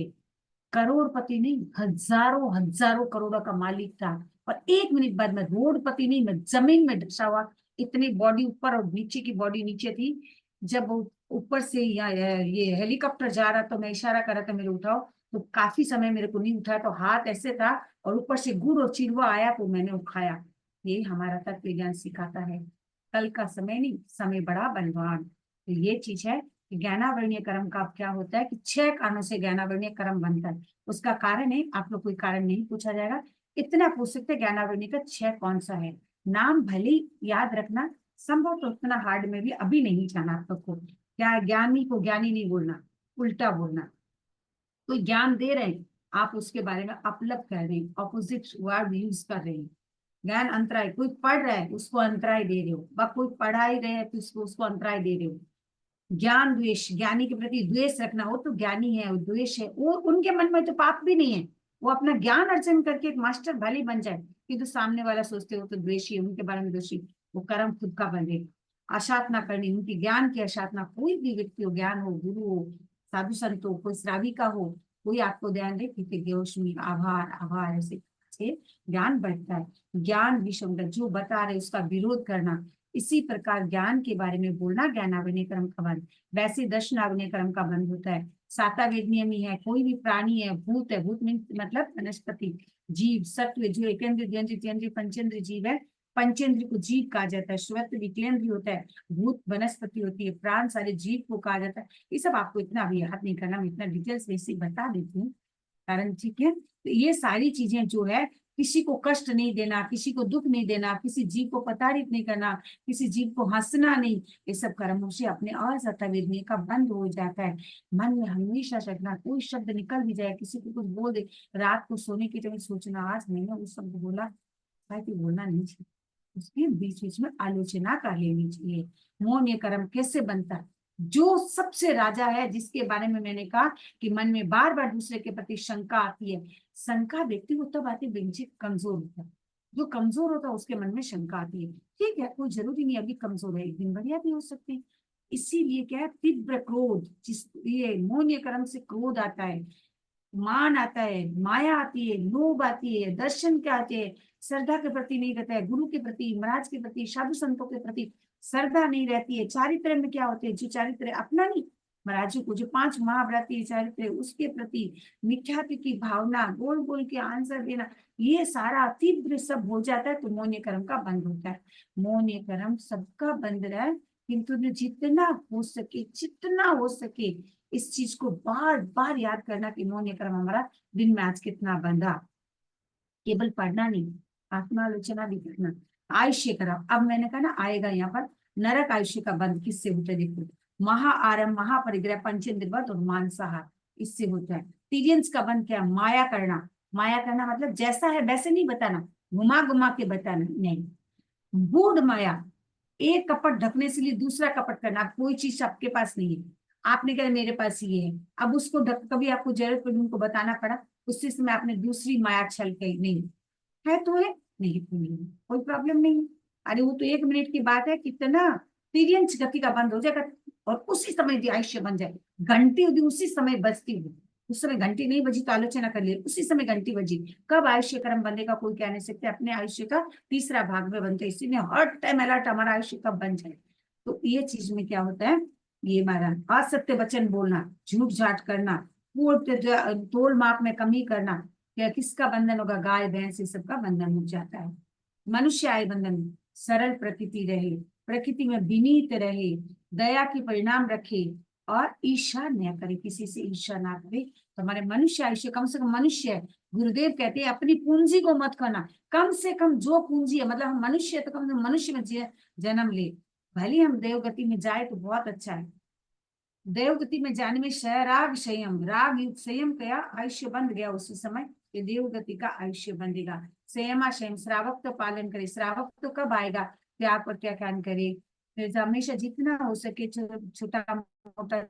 करोड़पति नहीं, हजारों हजारों करोड़ों का मालिक था, और 1 मिनट बाद में रोडपति नहीं, मैं जमीन में धंसा हुआ, इतनी बॉडी ऊपर और नीचे की बॉडी नीचे थी। जब ऊपर से ये हेलीकॉप्टर जा रहा तो मैं इशारा कर रहा था मेरे उठाओ, तो काफी समय मेरे को नहीं उठाया, तो हाथ ऐसे था और ऊपर से गुड़ और चिड़वा आया तो मैंने उठाया। ये हमारा तत्व ज्ञान सिखाता है, कल का समय नहीं, समय बड़ा बलवान। तो ये चीज है कि ज्ञानावरणीय कर्म का क्या होता है कि 6 कारणों से ज्ञानावरणीय कर्म बनता है। उसका कारण है, आप लोग कोई कारण नहीं पूछा जाएगा, इतना पूछ सकते ज्ञानावरणीय का 6 कौन सा है। नाम भले याद रखना, संभव तो उतना हार्ड में भी अभी नहीं जाना आप लोग को। क्या ज्ञानी को ज्ञानी नहीं बोलना, उल्टा बोलना। कोई ज्ञान दे रहे हैं आप उसके बारे में अपलप कर रहे हैं, ऑपोजिट वर्ड यूज कर रहे हैं। ज्ञान अंतराय, कोई पढ़ रहा है उसको अंतराय दे रहे हो, कोई पढ़ा ही रहे हैं तो उसको अंतराय दे रहे हो। ज्ञान द्वेष, ज्ञानी के प्रति द्वेष रखना, हो तो ज्ञानी है, वो द्वेष है, वो उनके मन में तो पाप भी नहीं है, वो अपना ज्ञान अर्जन करके एक मास्टर भले बन जाए, किंतु सामने वाला सोचते हो तो द्वेषी है, उनके बारे में दोषी, वो कर्म खुद का बने। आशातना करनी, उनकी ज्ञान की आशातना, कोई भी व्यक्ति हो, ज्ञान हो, गुरु हो, साधु संत हो, कोई श्राविका हो, कोई आपको ध्यान दे कृतज्ञ आभार आभार, ऐसे ज्ञान बढ़ता है। ज्ञान विषम, जो बता रहे उसका विरोध करना, इसी प्रकार ज्ञान के बारे में बोलना ज्ञानावनय कर्म का बंध, वैसे दर्शनावनय कर्म का बंध होता है। सातावेद नियम ही है, कोई भी प्राणी है, भूत है, भूत मीन मतलब वनस्पति, जीव, सत्व, जो एकेंद्रिय द्विंद्रिय पंचेंद्रिय जीव है, पंचेंद्रिय को जीव कहा जाता है, श्वत विकलेंद्रिय होता है, भूत वनस्पति होती है, प्राण सारे जीव को कहा जाता है। ये सब आपको इतना अभी याद नहीं करना, मैं इतना डिटेल्स बेसिक बता देती हूँ कारण, ठीक है। तो ये सारी चीजें जो है, किसी को कष्ट नहीं देना, किसी को दुख नहीं देना, किसी जीव को प्रताड़ित नहीं करना, किसी जीव को हंसना नहीं, ये सब कर्मों से अपने असतवेदनी का बंद हो जाता है। मन में हमेशा रखना, कोई शब्द निकल भी जाए, किसी को कुछ बोल दे, रात को सोने के टाइम सोचना आज मैंने उस शब्द बोला, ताकि बोलना नहीं चाहिए, उसके बीच बीच में आलोचना कर लेनी चाहिए। मौन ये कर्म कैसे बनता है? जो सबसे राजा है, जिसके बारे में मैंने कहा कि मन में बार बार दूसरे के प्रति शंका आती है, शंका व्यक्ति को तब आती है कमजोर होता है, जो कमजोर होता है उसके मन में शंका आती है। ठीक है, कोई जरूरी नहीं अभी कमजोर है, एक दिन बढ़िया भी हो सकते हैं। इसीलिए क्या है, तीव्र क्रोध, जिस ये मौन कर्म से क्रोध आता है, मान आता है, माया आती है, लोभ आती है, दर्शन क्या आते हैं, श्रद्धा के प्रति नहीं रहता है, गुरु के प्रति, महाराज के प्रति, साधु संतों के प्रति श्रद्धा नहीं रहती है। चारित्र में क्या होते हैं, जो चारित्र अपना नहीं, महाराज को जो 5 महाव्रती चारित्र, उसके प्रति मिथ्यात्व की भावना, बोल बोल के आंसर देना, ये सारा तीव्र सब हो जाता है तो मौन कर्म का बंद होता है। मौन कर्म सबका बंद रहा है, किंतु जितना हो सके इस चीज को बार बार याद करना कि मौन कर्म हमारा दिन में आज कितना बंधा। केवल पढ़ना नहीं, आत्मालोचना भी करना। आयुष्य कर्म, अब मैंने कहा ना आएगा यहाँ पर, नरक आयुष्य का बंध किससे होता है? देखो, महाआरंभ, महापरिग्रह, पंचेंद्रिय और मांसाहार, इससे होता है। तिर्यंस का बंध क्या? माया करना। माया करना मतलब जैसा है वैसे नहीं बताना, घुमा घुमा के बताना नहीं। गूढ़ माया, एक कपट ढकने से लिए दूसरा कपट करना। कोई चीज आपके पास नहीं है, आपने कहा मेरे पास ये है, अब उसको ढक, कभी आपको जरूरत पड़ी उनको बताना पड़ा, उसी समय आपने दूसरी माया छल गई, नहीं है तो है, नहीं तो नहीं, कोई प्रॉब्लम नहीं। अरे वो तो 1 मिनट की बात है, कितना तिर्यंच गति का बंद हो जाएगा और उसी समय यदि आयुष्य बन जाए। घंटी यदि उसी समय बजती हो, उस समय घंटी नहीं बजी तो आलोचना कर लिए, उसी समय घंटी बजी, कब आयुष्य कर्म बंधेगा कोई कह नहीं सकते। अपने आयुष्य का तीसरा भाग में बनते, इसीलिए हर टाइम अलर्ट, हमारा आयुष्य कब बन जाए। तो ये चीज में क्या होता है, ये हमारा असत्य वचन बोलना, झूठ झाट करना, तोल माप में कमी करना, क्या किसका बंधन होगा? गाय भैंस, ये सबका बंधन हो जाता है। मनुष्य आय बंधन, सरल प्रकृति रहे, प्रकृति में विनीत रहे, दया के परिणाम रखे और ईर्ष्या न करे, किसी से ईर्ष्या ना करे। तो हमारे मनुष्य आयुष्य कम से कम, मनुष्य है, गुरुदेव कहते हैं अपनी पूंजी को मत खाना, कम से कम जो पूंजी है, मतलब हम मनुष्य है तो कम से कम मनुष्य में जन्म ले, भले हम देवगति में जाए तो बहुत अच्छा है। देवगति में जाने में राग संयम, राग युक्त संयम कया आयुष्य बंध गया उसी समय, ये देवगति का आयुष्य बंधेगा। संयमा संयम, श्रावक तो पालन करे, श्रावक तो कब आएगा? त्याग पर क्या ज्ञान करे, फिर हमेशा जितना हो सके छोटा मोटा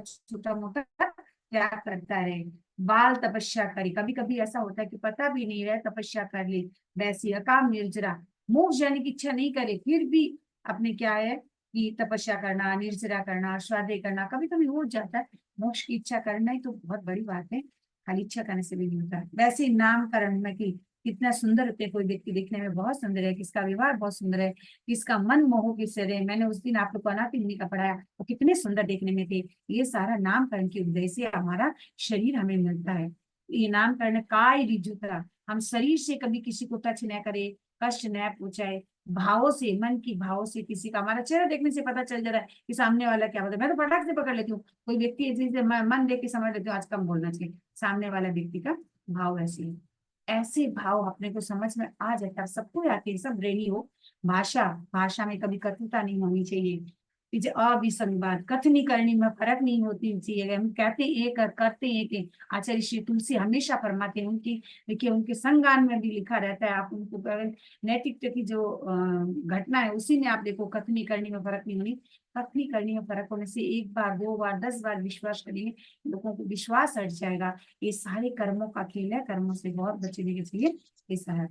त्याग करता रहे। बाल तपस्या करे, कभी कभी ऐसा होता है कि पता भी नहीं रहे, तपस्या कर ले। वैसी अकाम निर्जरा, मोक्ष जाने की इच्छा नहीं करे, फिर भी अपने क्या है कि तपस्या करना, निर्जरा करना, स्वाध्याय करना, कभी कभी हो जाता है। मोक्ष की इच्छा करना ही तो बहुत बड़ी बात है, खाली इच्छा करने से भी नहीं होता। वैसे नामकरण में कि कितना सुंदर होते हैं, कोई व्यक्ति देखने में बहुत सुंदर है, किसका व्यवहार बहुत सुंदर है, किसका मन मोह किससे रहे। मैंने उस दिन आप लोग को अनापिंडी का पढ़ाया, वो कितने सुंदर देखने में थे। ये सारा नामकरण की वजह से हमारा शरीर हमें मिलता है। ये नामकरण काय रिजुता, हम शरीर से कभी किसी को टच न करे, कष्ट न पहुंचाए, भावों से, मन की भावों से किसी का, हमारा चेहरा देखने से पता चल जा रहा है कि सामने वाला क्या बोलता है। मैं तो फटाक से पकड़ लेती हूँ, कोई व्यक्ति जिसे मन देख के समझ लेती हूँ आज कम बोलना चाहिए, सामने वाला व्यक्ति का भाव ऐसे है। ऐसे भाव अपने को समझ में आ जाता है, सबको आती है, सब ब्रेनी हो। भाषा में कभी कटुता नहीं होनी चाहिए, कि अविसंवाद कथनी करनी में फर्क नहीं होती चाहिए। हम कहते एक और करते एक है। आचार्य श्री तुलसी हमेशा फरमाते हैं, उनकी देखिए उनके संज्ञान में भी लिखा रहता है, आप उनको नैतिकता की जो घटना है उसी में आप देखो, कथनी करनी में फर्क नहीं होनी। कथनी करनी में फर्क होने से 1 बार 2 बार 10 बार विश्वास करेंगे, लोगों को विश्वास हट जाएगा। ये सारे कर्मों का खेल है, कर्मों से बहुत बचने के चाहिए। ऐसा है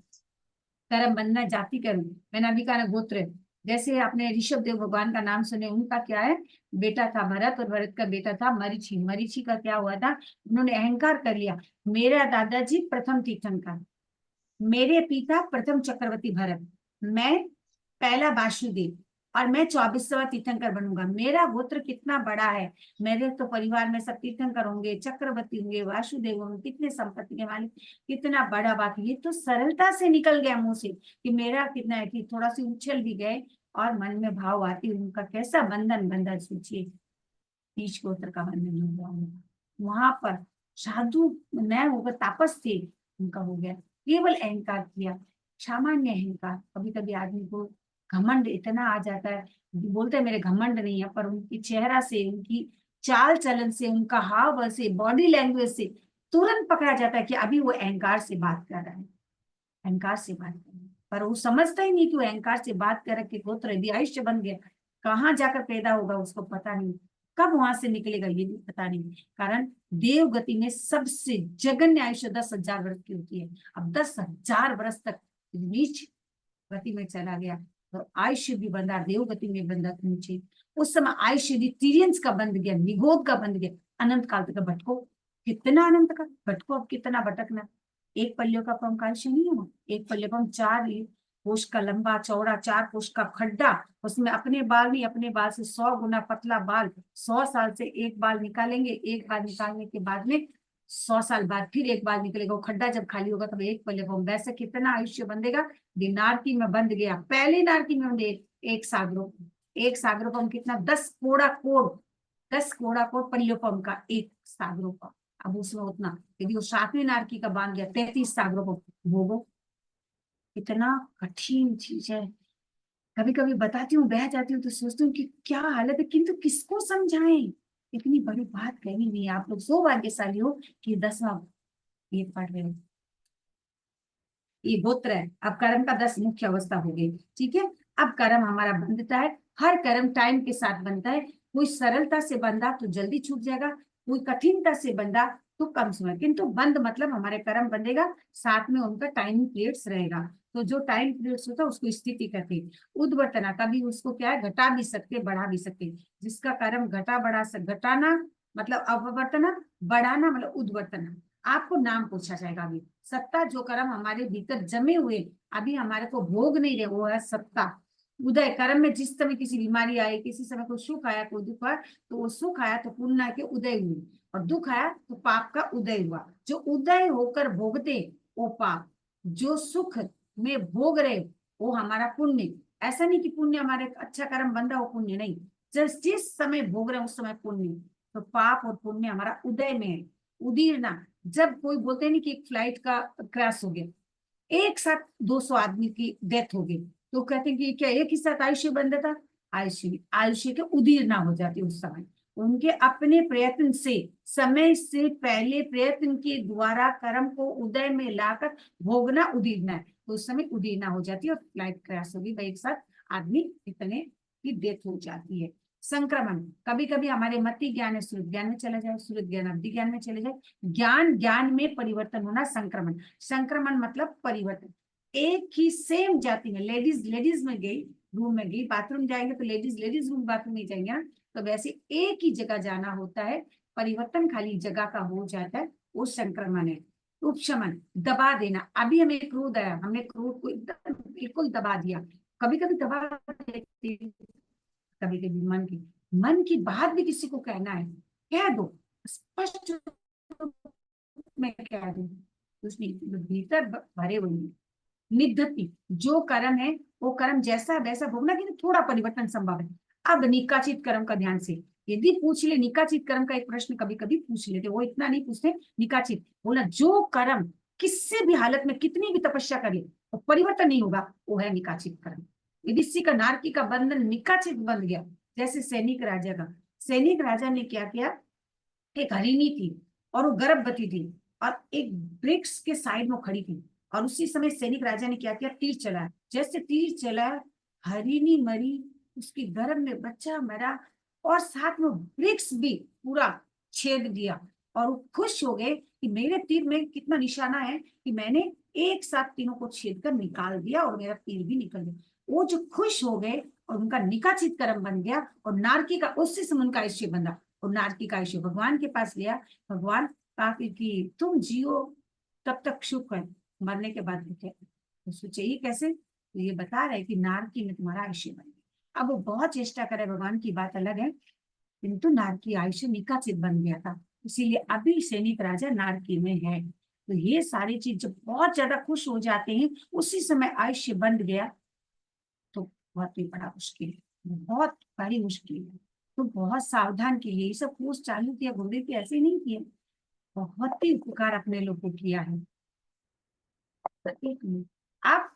कर्म बनना जाति कर्म, मैंने अभी कहा गोत्र। जैसे आपने ऋषभ देव भगवान का नाम सुने, उनका क्या है, बेटा था भरत और भरत का बेटा था मरीचि। मरीचि का क्या हुआ था, उन्होंने अहंकार कर लिया, मेरा दादाजी प्रथम तीर्थंकर, मेरे पिता प्रथम चक्रवर्ती भरत, मैं पहला वासुदेव और मैं 24वां तीर्थंकर बनूंगा। मेरा गोत्र कितना बड़ा है, मेरे तो परिवार में सब तीर्थंकर होंगे, चक्रवर्ती होंगे, वासुदेव होंगे, कितने संपत्ति के मालिक, कितना बड़ा बात। ये तो सरलता से निकल गया मुंह से कि मेरा कितना है, कि थोड़ा सी उछल भी गए और मन में भाव आती, उनका कैसा बंधन बंधा। सोचिए बीज गोत्र का बंधन हो गया वहां पर। साधु न होकर तापस थे, उनका हो गया। केवल अहंकार किया, सामान्य अहंकार। कभी कभी आदमी को घमंड इतना आ जाता है, बोलते हैं मेरे घमंड नहीं है, पर उनकी चेहरा से, उनकी चाल चलन से, उनका हाव से, बॉडी लैंग्वेज से तुरंत पकड़ा जाता है कि अभी वो अहंकार से बात कर रहा है, अहंकार से बात कर रहा है। पर वो समझता ही नहीं कि वो अहंकार से बात कर के गोत्र यदि आयुष्य बन गया, कहाँ जाकर पैदा होगा उसको पता नहीं, कब वहां से निकलेगा ये भी पता नहीं। कारण देव गति में सबसे जघन्य आयुष्य 10,000 वर्ष की होती है। अब 10,000 वर्ष तक नीच गति में चला गया तो आयुष्य भी बंधा, देव गति में बंधा नीचे। उस समय आयुष्य भी तिर्यंस का बंध गया, निगोद का बंध गया, अनंत काल तक भटको। कितना अनंत का भटको, अब कितना भटकना। एक पल्लियों का कम आयुष्य नहीं हुआ, एक पल्ले कम 4 कोष का लंबा चौड़ा, 4 कोष का खड्डा, उसमें अपने बाल नहीं, अपने बाल से 100 गुना पतला बाल। 100 साल से एक बाल निकालेंगे, एक बाल निकालने के बाद में 100 साल बाद फिर एक बाल निकलेगा, वो खड्डा जब खाली होगा तब एक पल्ले कम। वैसे कितना आयुष्य बंधेगा। नारकी में बंध गया, पहली नारकी में बंधे एक सागरोपम कितना, 10 कोड़ा कोड़, 10 कोड़ा कोड़ पल्योपम का एक सागरोपम। अब उसमें उतना, यदि वो 7वीं नारकी का बांध गया 33 सागरोपम भोगो। इतना कठिन चीज है। कभी कभी बताती हूँ, बह जाती हूँ तो सोचती हूँ कि क्या हालत है, किंतु किसको समझाएं। इतनी बड़ी बात कही नहीं। आप लोग सौभाग्यशाली हो कि 10वां ये पढ़ रहे हो। ये गोत्र है। अब कर्म का 10 मुख्य अवस्था हो गई, ठीक है। अब कर्म हमारा बंधता है, हर कर्म टाइम के साथ बनता है। कोई सरलता से बंधा तो जल्दी छूट जाएगा, कोई कठिनता से बंधा तो कम समय। किंतु बंद मतलब हमारे कर्म बंधेगा, साथ में उनका टाइम पीरियड्स रहेगा। तो जो टाइम पीरियड्स होता है उसको स्थिति कहते हैं। उद्वर्तना, कभी उसको क्या है, घटा भी सकते, बढ़ा भी सकते। जिसका कर्म घटा बढ़ा घटाना मतलब अववर्तना, बढ़ाना मतलब उद्वर्तना। आपको नाम पूछा जाएगा अभी। सत्ता जो कर्म हमारे भीतर जमे हुए अभी हमारे को भोग नहीं रहे, वो है सत्ता। उदय कर्म में जिस समय किसी बीमारी आई, किसी समय कोई सुख आया, कोई दुख आया, तो वो सुख आया तो पुण्य के उदय हुए, और दुख आया तो पाप का उदय हुआ। जो उदय होकर भोगते वो पाप, जो सुख में भोग रहे वो हमारा पुण्य। ऐसा नहीं कि पुण्य हमारे अच्छा कर्म बंधा वो पुण्य नहीं, जिस समय भोग रहे उस समय पुण्य। तो पाप और पुण्य हमारा उदय में है। उदीरना, जब कोई बोलते नहीं कि एक फ्लाइट का क्रैश हो गया, एक साथ 200 आदमी की डेथ हो गई, तो कहते हैं कि क्या एक ही साथ आयुष्य बंध था। आयुष्य के उदीरना हो जाती उस समय। उनके अपने प्रयत्न से, समय से पहले प्रयत्न के द्वारा कर्म को उदय में लाकर भोगना उदीरना है। तो उस समय उदीरना हो जाती है और फ्लाइट क्रैश होगी, भाई एक साथ आदमी इतने की डेथ हो जाती है। संक्रमण, कभी कभी हमारे मति ज्ञान है श्रुत ज्ञान में चला जाए, श्रुत ज्ञान अवधि ज्ञान में चले जाए, ज्ञान में परिवर्तन होना संक्रमण। संक्रमण मतलब परिवर्तन। एक ही सेम जाति में लेडीज में गई, रूम में गई, बाथरूम जाएंगे तो लेडीज रूम बाथरूम नहीं जाएंगे ना, तो वैसे एक ही जगह जाना होता है, परिवर्तन खाली जगह का हो जाता है, वो संक्रमण है। उपशमन, दबा देना। अभी हमें क्रोध आया, हमने क्रोध को एकदम बिल्कुल दबा दिया। कभी कभी दबा देते, कभी कभी मन की बात भी किसी को कहना है, कह दो, स्पष्ट में कह दो, कुछ नहीं, भीतर भरे हुए। निधति, जो कर्म है वो कर्म जैसा वैसा भोगना, किंतु थोड़ा परिवर्तन संभव है। अब निकाचित कर्म का ध्यान से यदि पूछ ले, निकाचित कर्म का एक प्रश्न कभी कभी पूछ लेते, वो इतना नहीं पूछते। निकाचित बोला, जो कर्म किसी भी हालत में कितनी भी तपस्या करे वो परिवर्तन नहीं होगा, वो है निकाचित कर्म। यदि किसी का नारकी का बंधन निकाचित बन गया, जैसे सैनिक राजा ने क्या किया, एक हरिणी थी और वो गर्भवती थी और एक वृक्ष के साइड में खड़ी थी, और उसी समय सैनिक राजा ने क्या किया, तीर चलाया। जैसे तीर चलाया, हरिणी मरी, उसके गर्भ में बच्चा मरा, और साथ में वृक्ष भी पूरा छेद दिया। और वो खुश हो गए कि मेरे तीर में कितना निशाना है कि मैंने एक साथ तीनों को छेद कर निकाल दिया और मेरा तीर भी निकल गया। वो जो खुश हो गए और उनका निकाचित कर्म बन गया, और नारकी का उसी समय उनका आयुष्य बंधा, और नारकी का आयुष्य भगवान के पास लिया। भगवान कहा कि तुम जियो तब तक सुख है, मरने के बाद देखे। तो सोचे ये कैसे, तो ये बता रहे कि नारकी में तुम्हारा आयुष्य बन गया। अब वो बहुत चेष्टा करे, भगवान की बात अलग है, किंतु नारकी आयुष्य निकाचित बन गया था, इसीलिए अभी सैनिक राजा नारकी में है। तो ये सारी चीज जब बहुत ज्यादा खुश हो जाते हैं, उसी समय आयुष्य बंध गया, तो बहुत ही बड़ा मुश्किल है, बहुत बड़ी मुश्किल है। तो बहुत सावधान के लिए ये सब कोर्स चालू किया, गुरुदेव की ऐसे नहीं किया, बहुत ही उपकार अपने लोग को किया है। तो एक मिनट, आप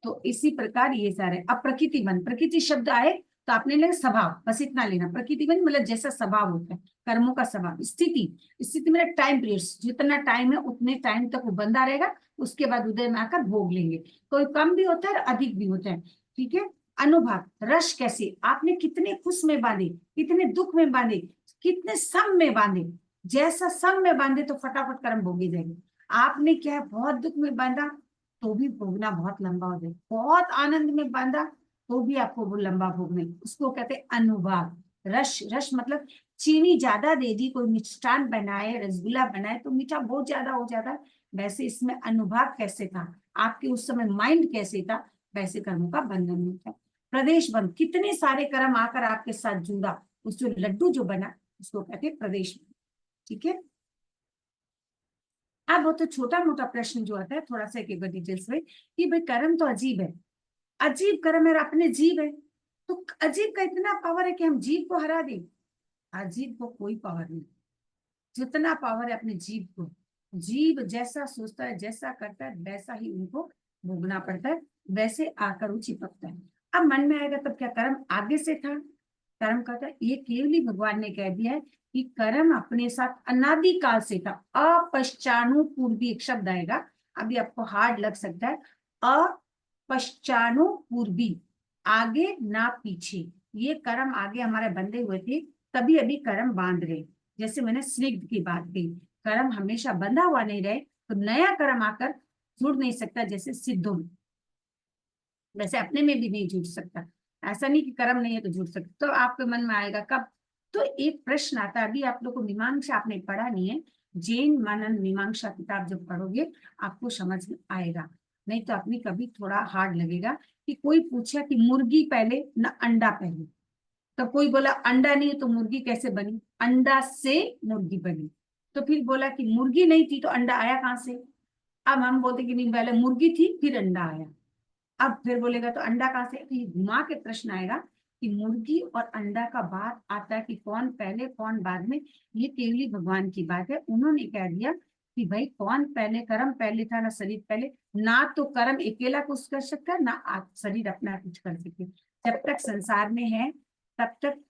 तो इसी प्रकार ये सारे, अब प्रकृति मन, प्रकृति शब्द आए तो आपने लेना स्वभाव, बस इतना लेना। प्रकृति मन मतलब जैसा स्वभाव होता है, कर्मों का स्वभाव। स्थिति मतलब टाइम पीरियड, जितना टाइम है उतने टाइम तक वो बंधा रहेगा, उसके बाद उदय में आकर भोग लेंगे। कोई कम भी होता है और अधिक भी होता है, ठीक है। अनुभव, रस कैसे, आपने कितने खुश में बांधे, कितने दुख में बांधे, कितने सम में बांधे। जैसा सम में बांधे तो फटाफट कर्म भोगे जाएंगे। आपने क्या है, बहुत दुख में बांधा तो भी भोगना बहुत लंबा हो जाए, बहुत आनंद में बांधा तो भी आपको वो लंबा भोगना, उसको कहते हैं अनुभाग। रस मतलब चीनी ज्यादा दे दी, कोई मिष्ठान बनाए, रसगुल्ला बनाए तो मीठा बहुत ज्यादा हो जाता है, वैसे इसमें अनुभाग कैसे था, आपके उस समय माइंड कैसे था, वैसे कर्मों का बंधन होता है। प्रदेश बंध, कितने सारे कर्म आकर आपके साथ जुड़ा, उस जो लड्डू जो बना उसको कहते हैं प्रदेश बंध, ठीक है। अब वो तो छोटा मोटा प्रश्न जो आता है, थोड़ा सा एक डिटेल्स में, कि भाई कर्म तो अजीब है, अजीब कर्म है, अपने जीव है, तो अजीब का इतना पावर है कि हम जीव को हरा दें। अजीब को कोई पावर नहीं, जितना पावर है अपने जीव को। जीव जैसा सोचता है, जैसा करता है, वैसा ही उनको भोगना पड़ता है, वैसे आकर वो चिपकता है। अब मन में आएगा तब क्या कर्म आगे से था, कर्म करता है, ये केवली भगवान ने कह दिया है कि कर्म अपने साथ अनादि काल से था। अपश्चानु पूर्वी एक शब्द आएगा, अभी आपको हार्ड लग सकता है, अपश्चानु पूर्वी, आगे ना पीछे। ये कर्म आगे हमारे बंधे हुए थे, तभी अभी कर्म बांध रहे। जैसे मैंने स्निग्ध की बात कही, कर्म हमेशा बंधा हुआ नहीं रहे तो नया कर्म आकर जुड़ नहीं सकता, जैसे सिद्धों में, वैसे अपने में भी नहीं जुड़ सकता। ऐसा नहीं कि कर्म नहीं है तो जुड़ सकता। तो आपके मन में आएगा कब, तो एक प्रश्न आता है, अभी आप लोग को मीमांसा आपने पढ़ा नहीं है, जैन मनन मीमांसा किताब जब पढ़ोगे आपको समझ में आएगा, नहीं तो अपनी कभी थोड़ा हार्ड लगेगा। कि कोई पूछा कि मुर्गी पहले ना अंडा पहले, तो कोई बोला अंडा नहीं है तो मुर्गी कैसे बनी, अंडा से मुर्गी बनी। तो फिर बोला कि मुर्गी नहीं थी तो अंडा आया कहाँ से। अब हम बोलते कि नहीं, पहले मुर्गी थी फिर अंडा आया। अब फिर बोलेगा तो अंडा कहाँ से, तो ये घुमा के प्रश्न आएगा कि मुर्गी और अंडा का बात आता है कि कौन पहले कौन बाद में, ये केवली भगवान की बात है। उन्होंने कह दिया कि भाई कौन पहले, कर्म पहले था ना शरीर पहले, ना तो कर्म अकेला कुछ कर सकता है ना शरीर अपना कुछ कर सकते। जब तक संसार में है तब तक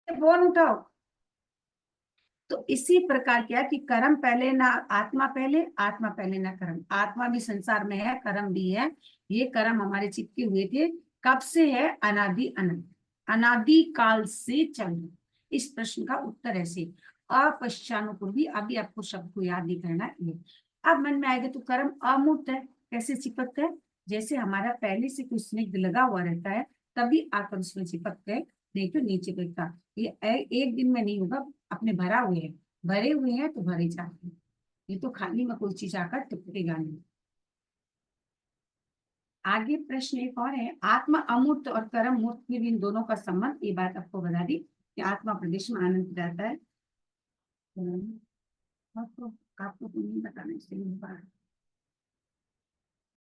फोन उठाओ। तो इसी प्रकार क्या कि कर्म पहले ना आत्मा पहले, आत्मा पहले ना कर्म। आत्मा भी संसार में है, कर्म भी है। ये कर्म हमारे चिपके हुए थे, कब से है, अनादि अनंत, अनादि काल से चल रहे। इस प्रश्न का उत्तर ऐसे, अपश्चानुपूर्वी, अभी आपको शब्द को याद नहीं करना है। अब मन में आएगा तो कर्म अमूर्त है, कैसे चिपकता है, जैसे हमारा पहले से कुछ स्निग्ध लगा हुआ रहता है तभी आकर उसमें चिपकते हैं, नहीं तो नीचे बैठता। ये एक दिन में नहीं होगा, अपने भरा हुए हैं, भरे हुए हैं तो भरे जाते हैं, ये तो खाली में कोई चीज आकर टिपकेगा नहीं। आगे प्रश्न एक और है, आत्मा अमूर्त और कर्म मूर्त, फिर इन दोनों का संबंध, ये बात आपको बता दी कि आत्मा प्रदेश में आनंद रहता है। आपको तो नहीं बताना चाहिए।